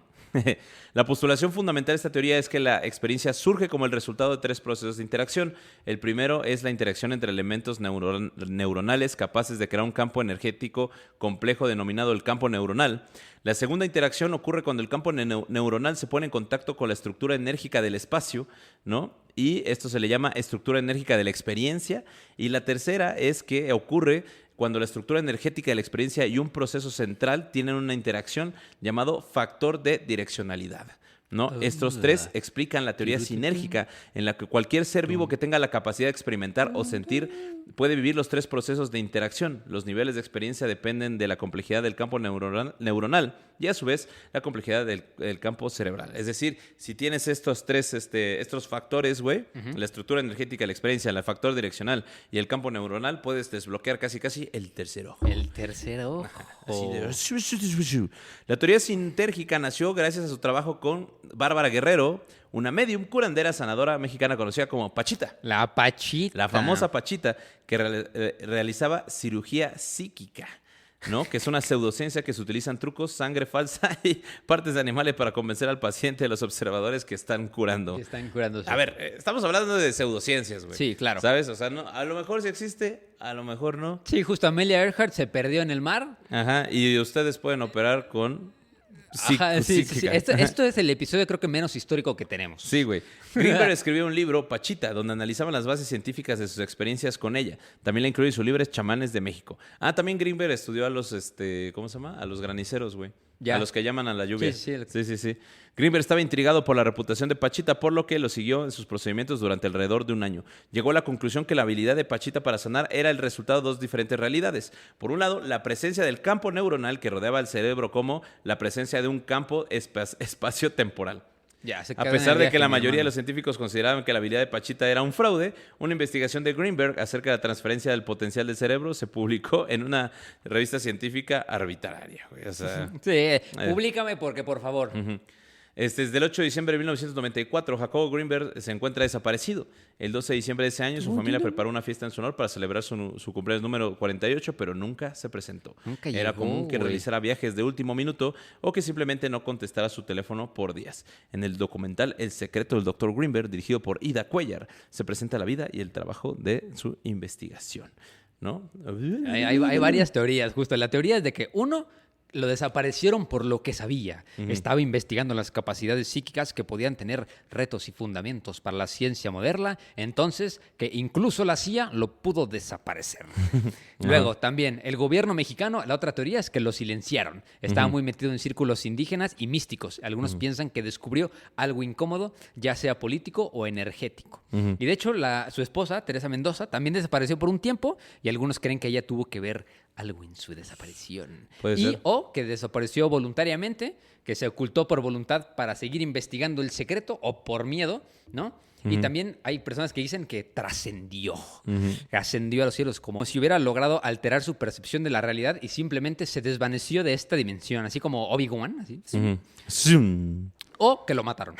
La postulación fundamental de esta teoría es que la experiencia surge como el resultado de 3 procesos de interacción. El primero es la interacción entre elementos neuronales capaces de crear un campo energético complejo denominado el campo neuronal. La segunda interacción ocurre cuando el campo neuronal se pone en contacto con la estructura enérgica del espacio, ¿no? Y esto se le llama estructura enérgica de la experiencia. Y la tercera es que ocurre cuando la estructura energética de la experiencia y un proceso central tienen una interacción llamado factor de direccionalidad. ¿No? Estos tres explican la teoría sinérgica en la que cualquier ser vivo que tenga la capacidad de experimentar o sentir puede vivir los tres procesos de interacción. Los niveles de experiencia dependen de la complejidad del campo neuronal y a su vez la complejidad del campo cerebral. Es decir, si tienes estos tres estos factores, güey, la estructura energética, la experiencia, el factor direccional y el campo neuronal, puedes desbloquear casi el tercer ojo. El tercer ojo. Así de... La teoría sinérgica nació gracias a su trabajo con Bárbara Guerrero, una medium curandera sanadora mexicana conocida como Pachita. La Pachita. La famosa Pachita que realizaba cirugía psíquica, ¿no? Que es una pseudociencia que se utilizan trucos, sangre falsa y partes de animales para convencer al paciente de los observadores que están curando. Que están curando. A ver, estamos hablando de pseudociencias, güey. Sí, claro. ¿Sabes? O sea, no, a lo mejor sí existe, a lo mejor no. Sí, justo Amelia Earhart se perdió en el mar. Ajá, y ustedes pueden operar con... Ajá, sí. psíquica. Esto es el episodio creo que menos histórico que tenemos. Sí, güey. Greenberg escribió un libro, Pachita, donde analizaban las bases científicas de sus experiencias con ella. También la incluye en su libro Chamanes de México. También Greenberg estudió a los, ¿cómo se llama? A los graniceros, güey. Ya. A los que llaman a la lluvia. Sí. Greenberg estaba intrigado por la reputación de Pachita, por lo que lo siguió en sus procedimientos durante alrededor de un año. Llegó a la conclusión que la habilidad de Pachita para sanar era el resultado de dos diferentes realidades. Por un lado, la presencia del campo neuronal que rodeaba el cerebro, como la presencia de un campo espacio-temporal. A pesar de que la mayoría de los científicos consideraban que la habilidad de Pachita era un fraude, una investigación de Greenberg acerca de la transferencia del potencial del cerebro se publicó en una revista científica arbitraria. Güey. O sea, sí, públicame porque, por favor. Desde el 8 de diciembre de 1994, Jacobo Greenberg se encuentra desaparecido. El 12 de diciembre de ese año, su familia preparó una fiesta en su honor para celebrar su cumpleaños número 48, pero nunca se presentó. Era común que realizara viajes de último minuto o que simplemente no contestara su teléfono por días. En el documental El secreto del Dr. Greenberg, dirigido por Ida Cuellar, se presenta la vida y el trabajo de su investigación, ¿no? Hay varias teorías, justo. La teoría es de que uno... lo desaparecieron por lo que sabía. Estaba investigando las capacidades psíquicas que podían tener retos y fundamentos para la ciencia moderna, entonces que incluso la CIA lo pudo desaparecer. Luego, también, el gobierno mexicano, la otra teoría es que lo silenciaron. Estaba muy metido en círculos indígenas y místicos. Algunos piensan que descubrió algo incómodo, ya sea político o energético. Y de hecho, su esposa, Teresa Mendoza, también desapareció por un tiempo y algunos creen que ella tuvo que ver algo en su desaparición. Puede ser. O que desapareció voluntariamente, que se ocultó por voluntad para seguir investigando el secreto o por miedo, ¿no? Y también hay personas que dicen que trascendió, que ascendió a los cielos, como si hubiera logrado alterar su percepción de la realidad y simplemente se desvaneció de esta dimensión, así como Obi-Wan, así. O que lo mataron.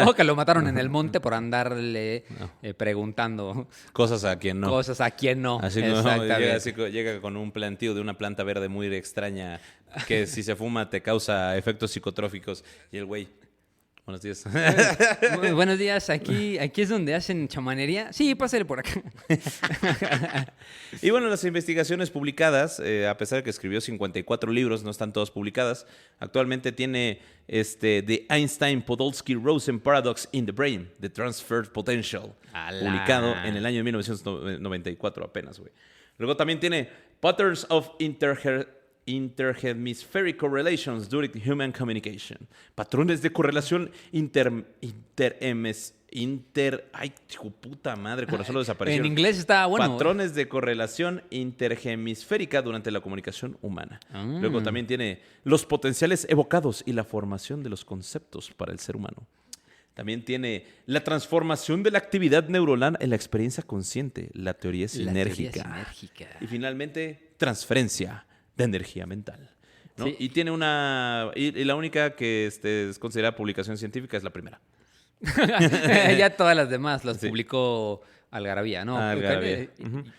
O que lo mataron en el monte por andarle preguntando cosas a quien no. Cosas a quien no. Así como llega con un plantío de una planta verde muy extraña que si se fuma te causa efectos psicotróficos. Y el güey, buenos días. Buenos días, aquí es donde hacen chamanería. Sí, pásale por acá. Y bueno, las investigaciones publicadas, a pesar de que escribió 54 libros, no están todas publicadas. Actualmente tiene The Einstein-Podolsky-Rosen Paradox in the Brain, The Transferred Potential, publicado en el año de 1994 apenas, güey. Luego también tiene Patterns of Interhemispheric Correlations During Human Communication. Patrones de correlación ay, hijo puta madre, corazón lo desapareció. En inglés está bueno. Patrones de correlación interhemisférica durante la comunicación humana. Luego también tiene los potenciales evocados y la formación de los conceptos para el ser humano. También tiene la transformación de la actividad neuronal en la experiencia consciente, la teoría sinérgica. Y finalmente, transferencia de energía mental, ¿no? Sí. Y tiene y la única que es considerada publicación científica es la primera. Ya todas las demás las Sí. publicó Algarabía, ¿no? Algarabía.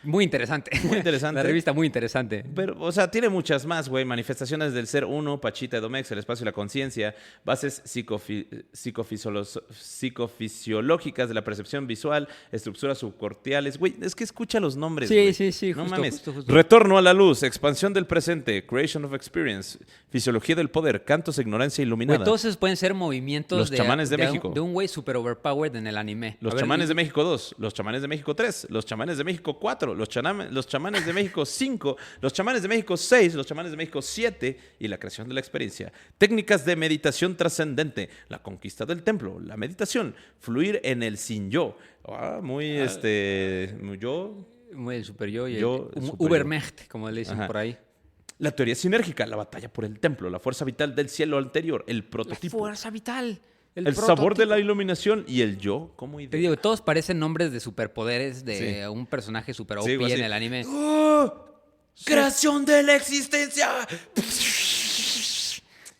Muy interesante. Muy interesante. La revista muy interesante. Pero, o sea, tiene muchas más, güey. Manifestaciones del ser uno, Pachita, Edomex, el espacio y la conciencia, bases psicofisiológicas de la percepción visual, estructuras subcortiales. Güey, es que escucha los nombres, güey. Sí. No Justo, mames. justo. Retorno a la luz, expansión del presente, creation of experience, fisiología del poder, cantos de ignorancia iluminada. Güey, todos esos pueden ser movimientos Los chamanes de México. de un güey super overpowered en el anime. Los A ver, chamanes de México 2, los chamanes de de México 3, los chamanes de México 4, los chamanes de México 5, los chamanes de México 6, los chamanes de México 7 y la creación de la experiencia. Técnicas de meditación trascendente, la conquista del templo, la meditación, fluir en el sin yo. Muy yo. Muy el super yo y Yo, el super yo. Ubermächt, como le dicen Ajá. por ahí. La teoría sinérgica, la batalla por el templo, la fuerza vital del cielo anterior, el La prototipo, fuerza vital. el sabor de la iluminación y el yo como idea. Te digo, todos parecen nombres de superpoderes de Sí. un personaje super OP Sí, güey, en así. el anime. ¡Oh! ¡Creación de la existencia!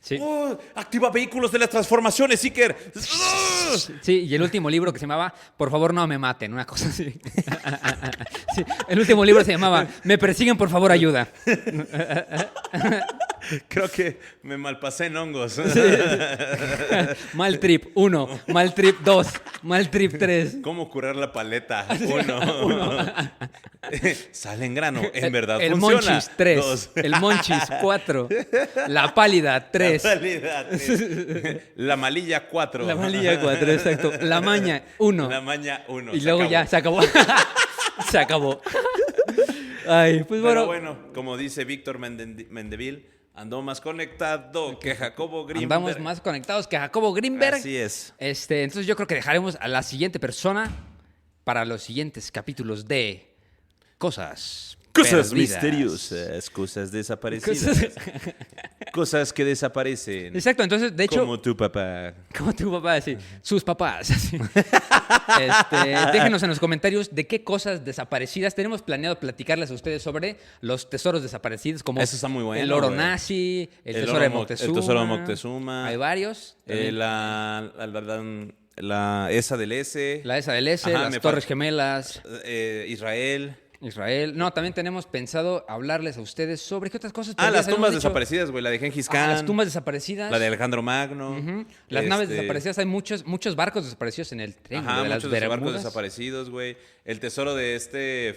Sí. ¡Oh! ¡Activa vehículos de las transformaciones, Iker! ¡Oh! Sí, y el último libro que se llamaba Por favor no me maten, una cosa así. Sí, el último libro se llamaba Me persiguen, por favor ayuda. Creo que me malpasé en hongos. Mal trip 1, mal trip 2, mal trip 3. ¿Cómo curar la paleta? 1. Sale en grano. En verdad El funciona. Monchis 3, 2. el Monchis 4, la pálida 3, La realidad, 3. La malilla 4. la malilla 4, exacto, la maña 1. La maña 1. Y luego ya se acabó. Se acabó. Ay, pues Pero bueno. bueno, como dice Víctor Mendeville, ando más conectado que Jacobo Grimberg. Andamos más conectados que Jacobo Grimberg. Así es. Entonces yo creo que dejaremos a la siguiente persona para los siguientes capítulos de Cosas Cosas Perdidas. misteriosas, cosas desaparecidas, cosas que desaparecen. Exacto, entonces, de hecho, Como tu papá. como tu papá, sí, sus papás. Sí. Déjenos en los comentarios de qué cosas desaparecidas tenemos planeado platicarles a ustedes sobre los tesoros desaparecidos, como Eso está muy bueno, el oro güey. nazi, el El tesoro oro de mo- el Moctezuma. tesoro de Moctezuma. Hay varios. También La esa del S. la esa del S, Ajá, me las Torres falta- Gemelas. Israel. Israel. No, también tenemos pensado hablarles a ustedes sobre qué otras cosas. Las perdidas tumbas habíamos dicho. desaparecidas, güey. La de Gengis Khan. Las tumbas desaparecidas. La de Alejandro Magno. Ujú. Las naves este, desaparecidas. Hay muchos barcos desaparecidos en el triángulo Ajá, de las muchos de esos barcos Bermudas. desaparecidos, güey. El tesoro de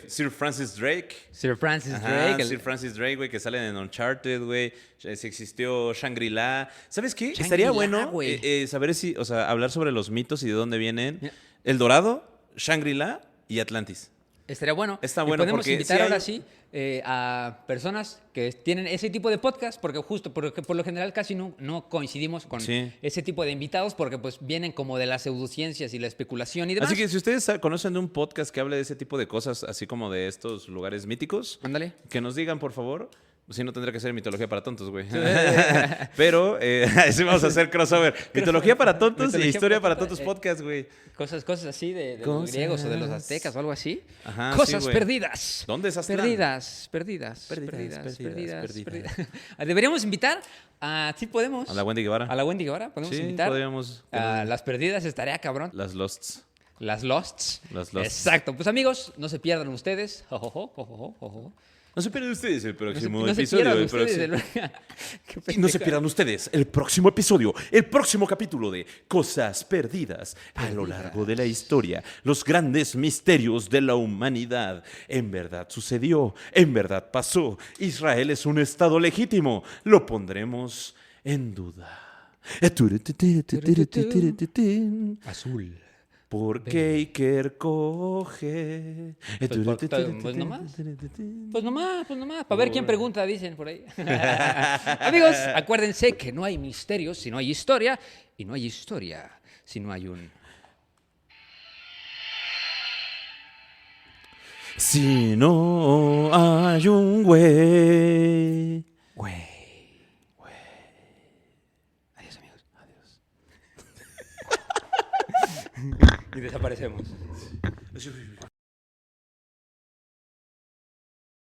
Sir Francis Drake. Sir Francis Ajá, Drake. Sir Francis Drake, güey, que salen en Uncharted, güey. Si existió Shangri-La. ¿Sabes qué? Shangri-La, Estaría bueno güey. saber hablar sobre los mitos y de dónde vienen. Ya. El Dorado, Shangri-La y Atlantis. Estaría bueno. Está Y bueno podemos porque invitar sí hay- ahora sí a personas que tienen ese tipo de podcast, porque por lo general casi no coincidimos con Sí. ese tipo de invitados, porque pues vienen como de las pseudociencias y la especulación y demás. Así que si ustedes conocen de un podcast que hable de ese tipo de cosas, así como de estos lugares míticos, Ándale. que nos digan, por favor. Si no, tendría que ser mitología para tontos, güey. Pero sí vamos a hacer crossover. Mitología para tontos y Mitología historia para para tontos podcast, güey. Cosas así de los Cosas. griegos o de los aztecas o algo así. Ajá, Cosas sí, güey. perdidas. ¿Dónde es Aztlán? Perdidas. Deberíamos invitar a... Sí, podemos. A la Wendy Guevara. A la Wendy Guevara. Podemos Sí, invitar. podríamos. A las perdidas estaría cabrón. Las Losts. Las Losts. Las Losts. Exacto. Pues amigos, no se pierdan ustedes. Jojojo. No se pierdan ustedes el próximo No se episodio. pierdan el ustedes. próximo- Qué Y no se pendeja. pierdan ustedes el próximo episodio, el próximo capítulo de Cosas Perdidas a lo largo de la historia, los grandes misterios de la humanidad. En verdad sucedió, en verdad pasó. Israel es un estado legítimo, lo pondremos en duda. Azul. Porque Iker coge. Pues nomás. Pues nomás. Para ver quién pregunta, dicen por ahí. Amigos, acuérdense que no hay misterios si no hay historia. Y no hay historia si no hay un... Si no hay un güey. Adiós, amigos. Adiós. Y desaparecemos.